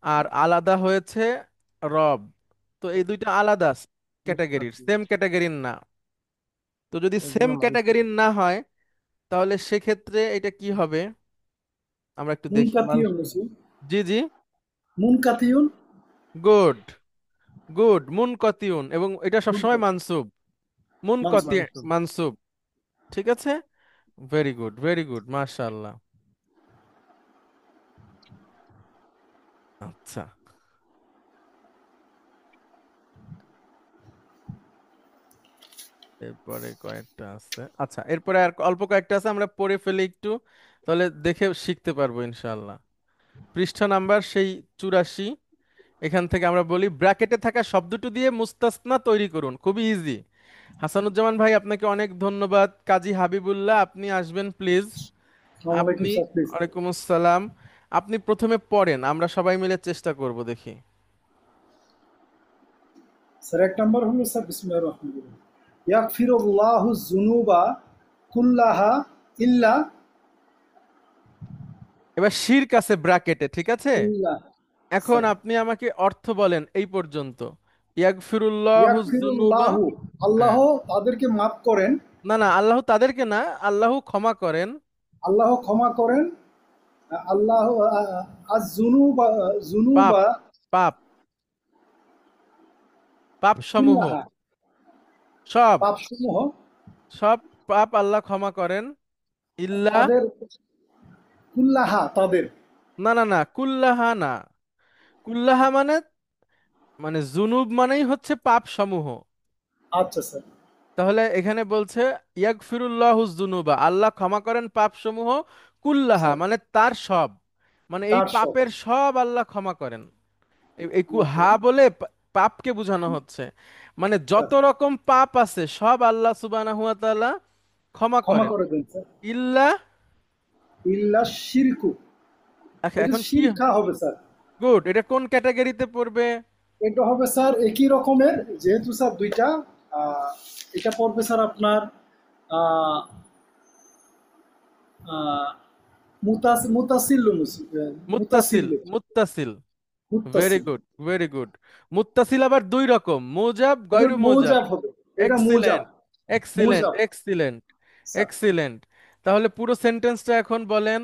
আর আলাদা হয়েছে রব। তো এই দুইটা আলাদা ক্যাটাগরির, মুস্তাফিজ। সেম ক্যাটাগরির না। তো যদি এর সেম জন্য মানসুব। ক্যাটাগরির না হয় তাহলে সেক্ষেত্রে এটা কি হবে আমরা একটু দেখি। মুনকাতিউন মানসুব। মুসি, জি জি, মুনকাতিউন, গুড, গুড, মুনকাতিউন, এবং এটা সবসময় মুনকাতি, মানসুব, মুনকাতি, মানসুব। মানসুব। মানসুব। ঠিক আছে, ভেরি গুড, ভেরি গুড, মাশাআল্লাহ। আচ্ছা, এরপরে কয়েকটা আছে, আচ্ছা এরপরে আর অল্প কয়েকটা আছে, আমরা পড়ে ফেলি একটু, তাহলে দেখে শিখতে পারবো ইনশাআল্লাহ। পৃষ্ঠা নাম্বার সেই 84, এখান থেকে আমরা বলি ব্র্যাকেটে থাকা শব্দটি দিয়ে মুস্তাসনা তৈরি করুন, খুবই ইজি। হাসানুজ্জামান ভাই আপনাকে অনেক ধন্যবাদ। কাজী হাবিবুল্লাহ আপনি আসবেন প্লিজ। আসসালামু আলাইকুম আপনি, স্যার, প্লিজ। ওয়ালাইকুম আসসালাম, আপনি প্রথমে পড়েন, আমরা সবাই মিলে চেষ্টা করব দেখি। স্যার এক নম্বর হলো স্যার বিসমিল্লাহির রহমানির রহিম, ইয়াগফিরুল্লাহু যুনুবা কুল্লাহা ইল্লা, এবার শিরক আছে ব্র্যাকেটে, ঠিক আছে? ইল্লা, এখন স্যার আপনি আমাকে অর্থ বলেন এই পর্যন্ত। ইয়াগফিরুল্লাহু যুনুবা, ইয়াগফিরুল্লাহু, আল্লাহ হ্যাঁ, তাদেরকে মাফ করেন, না না, আল্লাহ তাদেরকে না, আল্লাহ ক্ষমা করেন। আল্লাহ ক্ষমা করেন, আল্লাহ আজ জুনুবা, পাপ, জুনুবা পাপ, পাপ সমূহ, কুল্লাহা, সব, পাপসমূহ সব পাপ আল্লাহ ক্ষমা করেন। ইল্লা, তাদের, কুল্লাহা তাদের। না না না, কুল্লাহা না, কুল্লাহা মানে, মানে জুনুব মানেই হচ্ছে পাপ সমূহ। আচ্ছা স্যার, তাহলে এখানে বলছে ইয়াগফিরুল্লাহু যুনুবা, আল্লাহ ক্ষমা করেন পাপ সমূহ, কুল্লাহা স্যার মানে তার সব, মানে এই তার সব, পাপের সব আল্লাহ ক্ষমা করেন। এই ওকে হা বলে পাপকে বোঝানো হচ্ছে, মানে স্যার, যত রকম পাপ আছে সব আল্লাহ সুবহানাহু ওয়া তাআলা ক্ষমা ক্ষমা করেন। করে দেন স্যার। ইল্লা, ইল্লা শিরকু, এটা এখন কি, শিরকা হবে স্যার। গুড, এটা কোন ক্যাটাগরিতে পড়বে? এটা হবে স্যার একই রকমের, যেহেতু স্যার দুইটা, আহ, এটা পড়বে স্যার আপনার আহ, আহ, মুতাসিল, মুতাসিল, মুত্তাসিল, মুত্তাসিল, ভেরি মুতাসিল। Good, very good. মুত্তাসিল আবার দুই রকম, মুজাব এটা গয়রু মুজাব। মৌজাব হবে, এটা মৌজাব, এক্সিলেন্ট, এক্সিলেন্ট, মৌজাব এক্সিলেন্ট, স্যার। এক্সিলেন্ট। তাহলে পুরো সেন্টেন্সটা এখন বলেন।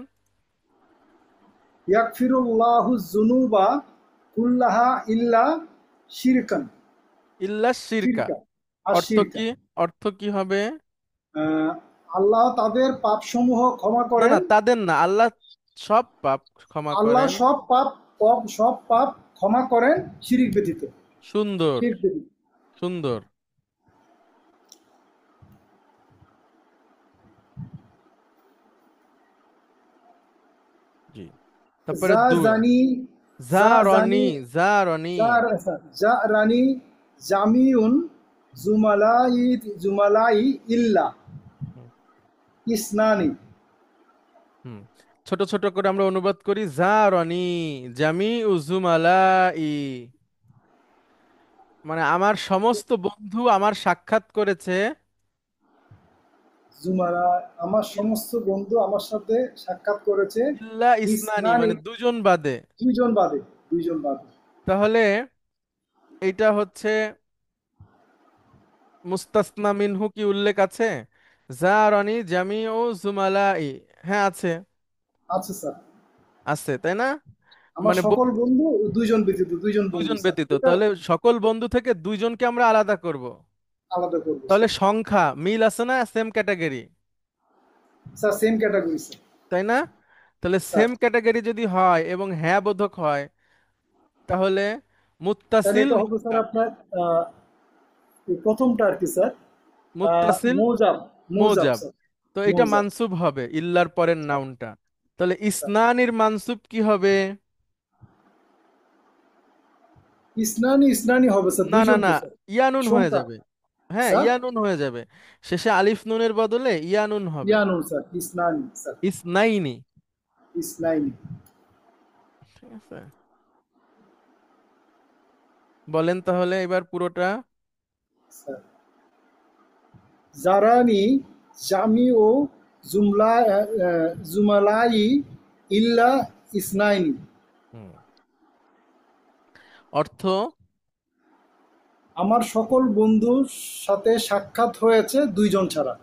ইয়াগফিরুল্লাহু যুনুবা কুল্লাহা ইল্লা শিরকান, ইল্লা শিরকা। শিরকা আর অর্থ শিরকা। কি? অর্থ কি হবে? আহ, আল্লাহ তাদের পাপসমূহ ক্ষমা না করেন। না, তাদের না, আল্লাহ সব পাপ ক্ষমা আল্লাহ করেন। সব পাপ ক্ষমা করেন শিরিক ব্যতীত, সুন্দর, শিরক ব্যতীত। সুন্দর। জি, তারপরে যা দুই। জানি, যা যা রনি, জানি, যা রনি। যা রানী জামিউন জুমালাই, জুমালাই ইল্লা হুম, ইসনানি। হুম। ছোট ছোট করে আমরা অনুবাদ করি। যা রনি জামি উজুমালাই, মানে আমার সমস্ত বন্ধু আমার সাক্ষাৎ করেছে। জুমারা, আমার সমস্ত বন্ধু আমার সাথে সাক্ষাৎ করেছে। ইল্লা ইসনানি, ইসনানি, মানে দুজন বাদে। দুইজন বাদে, দুইজন বাদে। তাহলে এইটা হচ্ছে মুস্তাসনা মিনহু কি উল্লেখ আছে? জারনি জামিউ জুমালাই, হ্যাঁ আছে, আচ্ছা স্যার, আছে তাই না? আমার মানে সকল বন্ধু, দুইজন ব্যতীত, দুইজন বন্ধু দুইজন স্যার, ব্যতীত, এটা তাহলে সকল বন্ধু থেকে দুইজনকে আমরা আলাদা করব। আলাদা করবো তাহলে স্যার। সংখ্যা মিল আছে না? Same category, sir same category sir. তাই না? তাহলে স্যার সেম ক্যাটাগরি যদি হয় এবং হ্যাঁ বোধক হয়, তাহলে তাহলে মুত্তাসিল এটা হবে স্যার আপনার আহ, এই প্রথমটা আর কি স্যার, মুত্তাসিল মৌজাব, মৌজাব মুজাব। স্যার, তো এটা মৌজাব মানসুব হবে ইল্লার পরের স্যার। নাউনটা। তাহলে স্যার ইসনানির মানসুব কি হবে? ইসনানি, ইসনানি হবে স্যার, না না দুইজন না, তো স্যার, ইয়ানুন হয়ে সংখ্যা। যাবে। হ্যাঁ, স্যার ইয়ানুন হয়ে যাবে। শেষে আলিফ নুনের বদলে ইয়ানুন হবে। ইয়ানুন স্যার, ইসনানি স্যার, ইসনাইনি। ইসনাইনি। ঠিক আছে, বলেন তাহলে এবার পুরোটা। স্যার জারানি জামি ও জুমলা, জুমালাই ইল্লা ইসনাইনি। হুম। অর্থ? আমার সকল বন্ধুর সাথে সাক্ষাৎ হয়েছে দুইজন ছাড়া,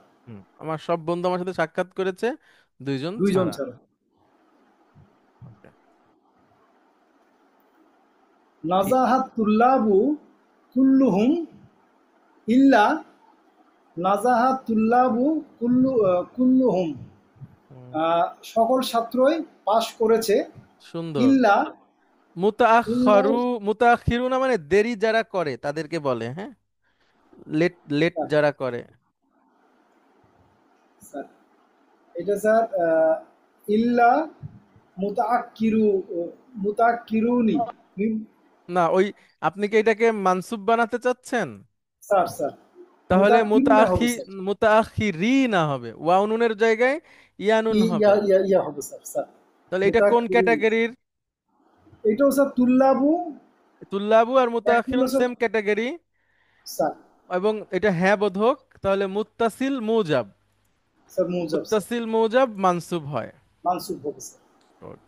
আমার সব বন্ধু আমার সাথে সাক্ষাৎ করেছে, দুইজন দুইজন ছাড়া। ছাড়া। ওকে। ঠিক। নাজাহাত তুল্লাবু কুল্লুহুম ইল্লা, নাজাহাত তুল্লাবু কুল্লুহুম, হুম, সকল ছাত্রই পাশ করেছে। সুন্দর। ইল্লা, ইল্লা মুতাআখারু, মুতাআখিরুনা মানে দেরি যারা করে তাদেরকে বলে, হ্যাঁ, লেট লেট স্যার, যারা করে। স্যার এটা স্যার ইল্লা মুতাআক্কিরু, মুতাআক্কিরুনি। না, ওই আপনি কি এটাকে মানসুব বানাতে চাচ্ছেন? স্যার, স্যার তাহলে মুতাআক্কিরুনা হবে স্যার, মুতাআখিরিনা হবে, ওয়াও নুনের জায়গায় ইয়ানুন ইয়া হবে। ইয়া ইয়া হবে স্যার, স্যার তাহলে এটা কোন মুতাআক্কিরুন। ক্যাটাগরির? এটাও স্যার তুল্লাবু, তুল্লাবু আর একগুলো মুতাআখিরুন স্যার। সেম ক্যাটাগরি, স্যার, এবং এটা হ্যাঁ বোধক। তাহলে মুত্তাসিল মুজাব, স্যার মুজাব স্যার, মুত্তাসিল মুজাব মানসুব হয়। মানসুব হবে স্যার। Good.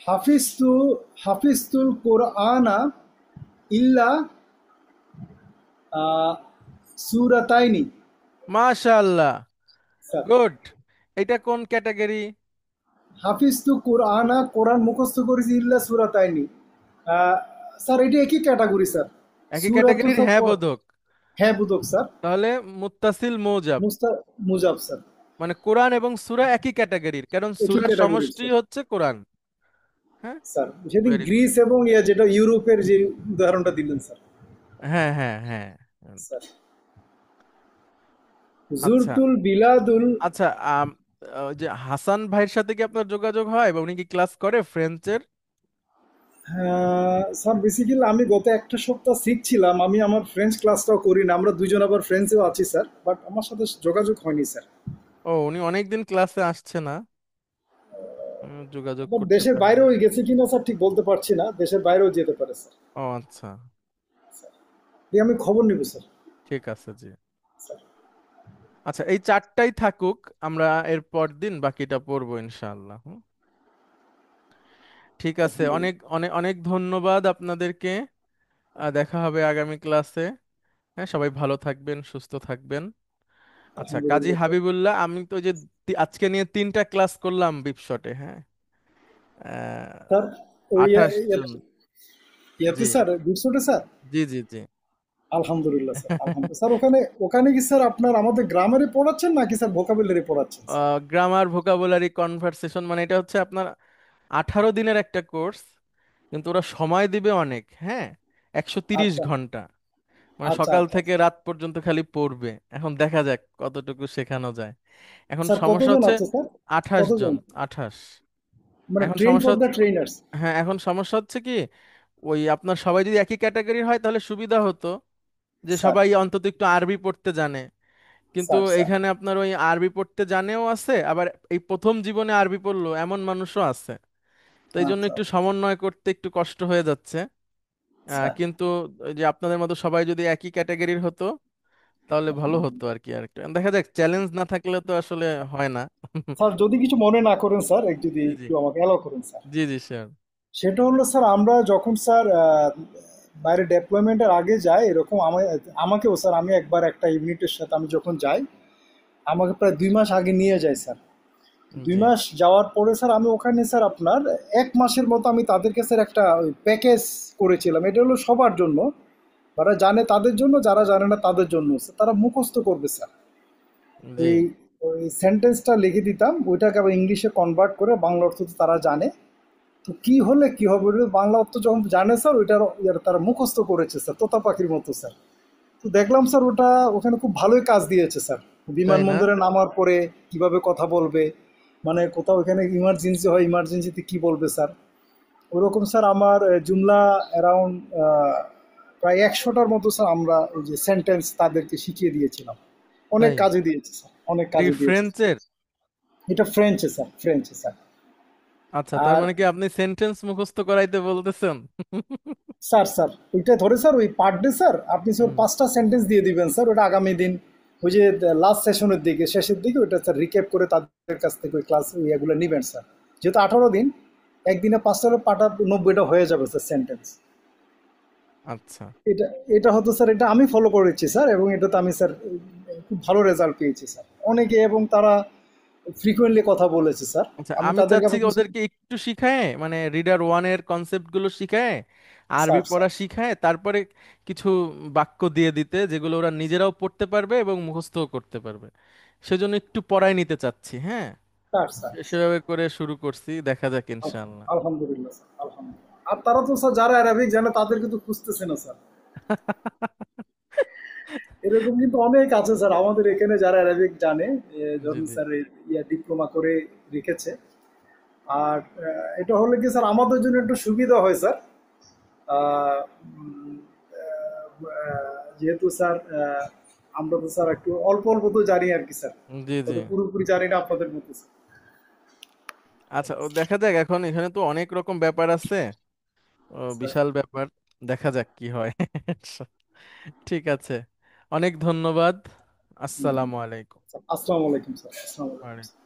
হাফিজতু, হাফিজতুল কোরআনা ইল্লা সুরাতাইনি। মাশাআল্লাহ, স্যার গুড। এটা কোন ক্যাটাগরি? হাফিজতু কোরআনা, কোরআন মুখস্থ করেছি ইল্লা সুরাতাইনি। আহ, স্যার এটা একই ক্যাটাগরি স্যার, একই সুরা তো ক্যাটাগরির, স্যার হ্যাঁ বোধক। হ্যাঁ বুদক স্যার, তাহলে মুত্তাসিল মুজাব, মুস্তা মুজাব স্যার, মানে কোরআন এবং সূরা একই ক্যাটাগরির, কারণ একই সূরার ক্যাটাগরি সমষ্টি স্যার। হচ্ছে কোরআন। হ্যাঁ, স্যার সেদিন ভেরি গুড। গ্রিস এবং যেটা ইউরোপের যে উদাহরণটা দিলেন স্যার। হ্যাঁ হ্যাঁ হ্যাঁ। স্যার আচ্ছা জুরতুল বিলাদুল। আচ্ছা, ওই যে হাসান ভাইয়ের সাথে কি আপনার যোগাযোগ হয়, বা উনি কি ক্লাস করে ফ্রেঞ্চের? স্যার বেসিক্যালি আমি গত একটা সপ্তাহ শিখছিলাম, আমি আমার ফ্রেঞ্চ ক্লাসটাও করি না, আমরা দুজন আবার ফ্রেঞ্চেও আছি স্যার, বাট আমার সাথে যোগাযোগ হয়নি স্যার। ও, উনি অনেকদিন ক্লাসে আসছে না, যোগাযোগ আবার করতে দেশের পারেন। বাইরেও গেছে কিনা স্যার ঠিক বলতে পারছি না, দেশের বাইরেও যেতে পারে স্যার। ও আচ্ছা, দিয়ে আমি খবর নিব স্যার। ঠিক আছে জি। স্যার আচ্ছা, এই চারটাই থাকুক, আমরা এর পর দিন বাকিটা পড়বো ইনশাআল্লাহ। ঠিক আছে, আলহামদুলিল্লাহ, অনেক অনেক অনেক ধন্যবাদ আপনাদেরকে। দেখা হবে আগামী ক্লাসে। হ্যাঁ, সবাই ভালো থাকবেন, সুস্থ থাকবেন। আচ্ছা, কাজী আলহামদুলিল্লাহ স্যার। হাবিবুল্লাহ, আমি তো ওই যে আজকে নিয়ে 3টা ক্লাস করলাম বিপশটে, হ্যাঁ। আহ, স্যার ওই 28 জন। ইয়াতে জি স্যার 200টা স্যার। জি জি জি। আলহামদুলিল্লাহ স্যার, আলহামদুলিল্লাহ স্যার। ওখানে ওখানে কি স্যার আপনার আমাদের গ্রামারে পড়াচ্ছেন নাকি স্যার ভোকাবুলারি পড়াচ্ছেন স্যার? গ্রামার, ভোকাবুলারি, কনভারসেশন, মানে এটা হচ্ছে আপনার 18 দিনের একটা কোর্স, কিন্তু ওরা সময় দিবে অনেক, হ্যাঁ। 130 আচ্ছা ঘন্টা, মানে আচ্ছা সকাল আচ্ছা থেকে আচ্ছা। রাত পর্যন্ত খালি পড়বে। এখন দেখা যাক কতটুকু শেখানো যায়। এখন স্যার সমস্যা কতজন হচ্ছে আছে স্যার? 28 কতজন? জন, 28। মানে এখন ট্রেন সমস্যা ফর দ্য ট্রেনার্স? হ্যাঁ, এখন সমস্যা হচ্ছে কি, ওই আপনার সবাই যদি একই ক্যাটাগরির হয় তাহলে সুবিধা হতো, যে স্যার সবাই অন্তত একটু আরবি পড়তে জানে। কিন্তু স্যার স্যার এখানে আপনার ওই আরবি পড়তে জানেও আছে, আবার এই প্রথম জীবনে আরবি পড়লো এমন মানুষও আছে। তো এই জন্য আচ্ছা একটু আচ্ছা সমন্বয় করতে একটু কষ্ট হয়ে যাচ্ছে। স্যার। কিন্তু ওই যে আপনাদের মতো সবাই যদি একই ক্যাটাগরির হতো তাহলে ভালো হতো আর কি। আর একটু দেখা যাক, চ্যালেঞ্জ না থাকলে তো আসলে হয় না। স্যার যদি কিছু মনে না করেন স্যার, যদি জি জি একটু আমাকে অ্যালাউ করেন স্যার। জি জি স্যার। সেটা হলো স্যার, আমরা যখন স্যার বাইরে ডেপ্লয়মেন্টের আগে যাই, এরকম আমাকেও স্যার, আমি একবার একটা ইউনিটের সাথে আমি যখন যাই, আমাকে প্রায় 2 মাস আগে নিয়ে যায় স্যার। দুই জি। মাস যাওয়ার পরে স্যার আমি ওখানে স্যার আপনার 1 মাসের মতো আমি তাদেরকে স্যার একটা প্যাকেজ করেছিলাম। এটা হলো সবার জন্য, যারা জানে তাদের জন্য, যারা জানে না তাদের জন্য। স্যার তারা মুখস্থ করবে স্যার। জি। এই ওই সেন্টেন্সটা লিখে দিতাম, ওইটাকে আবার ইংলিশে কনভার্ট করে বাংলা অর্থ তো তারা জানে। তো কি হলে কি হবে, ওটা বাংলা অর্থ যখন জানে স্যার, ওইটার তারা মুখস্থ করেছে স্যার, তোতা পাখির মতো স্যার। তো দেখলাম স্যার ওটা ওখানে খুব ভালোই কাজ দিয়েছে স্যার। তাই না? বিমানবন্দরে নামার পরে কিভাবে কথা বলবে, মানে কোথাও এখানে ইমার্জেন্সি হয়, ইমার্জেন্সিতে কি বলবে স্যার, ওরকম স্যার আমার জুমলা অ্যারাউন্ড প্রায় 100টার মতো স্যার আমরা ওই যে সেন্টেন্স তাদেরকে শিখিয়ে দিয়েছিলাম। অনেক তাই? কাজে দিয়েছে স্যার, অনেক এটা কি কাজে দিয়েছে স্যার। ফ্রেঞ্চের? এটা ফ্রেঞ্চে স্যার, ফ্রেঞ্চে স্যার। আচ্ছা, তার আর মানে কি আপনি সেন্টেন্স মুখস্থ করাইতে বলতেছেন? স্যার স্যার ওইটা ধরে স্যার ওই পার ডে স্যার আপনি স্যার হুম। 5টা সেন্টেন্স দিয়ে দিবেন স্যার, ওটা আগামী দিন ওই যে লাস্ট সেশনের দিকে, শেষের দিকে ওইটা স্যার রিক্যাপ করে তাদের কাছ থেকে ওই ক্লাস ইয়েগুলো নেবেন স্যার। যেহেতু 18 দিন, একদিনে 5টা হলে পাটা 90টা হয়ে যাবে স্যার সেন্টেন্স। আচ্ছা এটা এটা হতো স্যার, এটা আমি ফলো করেছি স্যার, এবং এটাতে আমি স্যার খুব ভালো রেজাল্ট পেয়েছি স্যার। অনেকে এবং তারা ফ্রিকোয়েন্টলি কথা বলেছে স্যার। আচ্ছা, আমি আমি তাদেরকে চাচ্ছি আবার কি কিছু। ওদেরকে একটু শিখায়, মানে রিডার ওয়ানের কনসেপ্ট গুলো শিখায়, আরবি স্যার স্যার পড়া শিখায়, তারপরে কিছু বাক্য দিয়ে দিতে যেগুলো ওরা নিজেরাও পড়তে পারবে এবং মুখস্থও করতে পারবে। সেজন্য একটু পড়ায় নিতে চাচ্ছি, হ্যাঁ। Sir sir sir. সেভাবে করে শুরু করছি, দেখা যাক ইনশাআল্লাহ। আলহামদুলিল্লাহ স্যার, আলহামদুলিল্লাহ। আর তারা তো স্যার যারা অ্যারাবিক জানে তাদেরকে তো খুঁজতেছে না স্যার। এরকম কিন্তু অনেক আছে স্যার আমাদের এখানে যারা অ্যারাবিক জানে, জি ধরুন জি। স্যার ডিপ্লোমা করে রেখেছে। আর এটা হলে কি স্যার আমাদের জন্য একটু সুবিধা হয় স্যার। আহ, উম, যেহেতু স্যার আমরা তো স্যার একটু অল্প অল্প তো জানি আর কি স্যার, জি জি। তবে পুরোপুরি জানি না আপনাদের মতো স্যার। আচ্ছা, ও দেখা যাক, এখন এখানে তো অনেক রকম ব্যাপার আছে, ও স্যার বিশাল ব্যাপার। দেখা যাক কি হয়। ঠিক আছে, অনেক ধন্যবাদ। হুম, আসসালামু আলাইকুম। স্যার, আসসালামু আলাইকুম স্যার, আসসালামু আলাইকুম। ওয়ালাইকুম।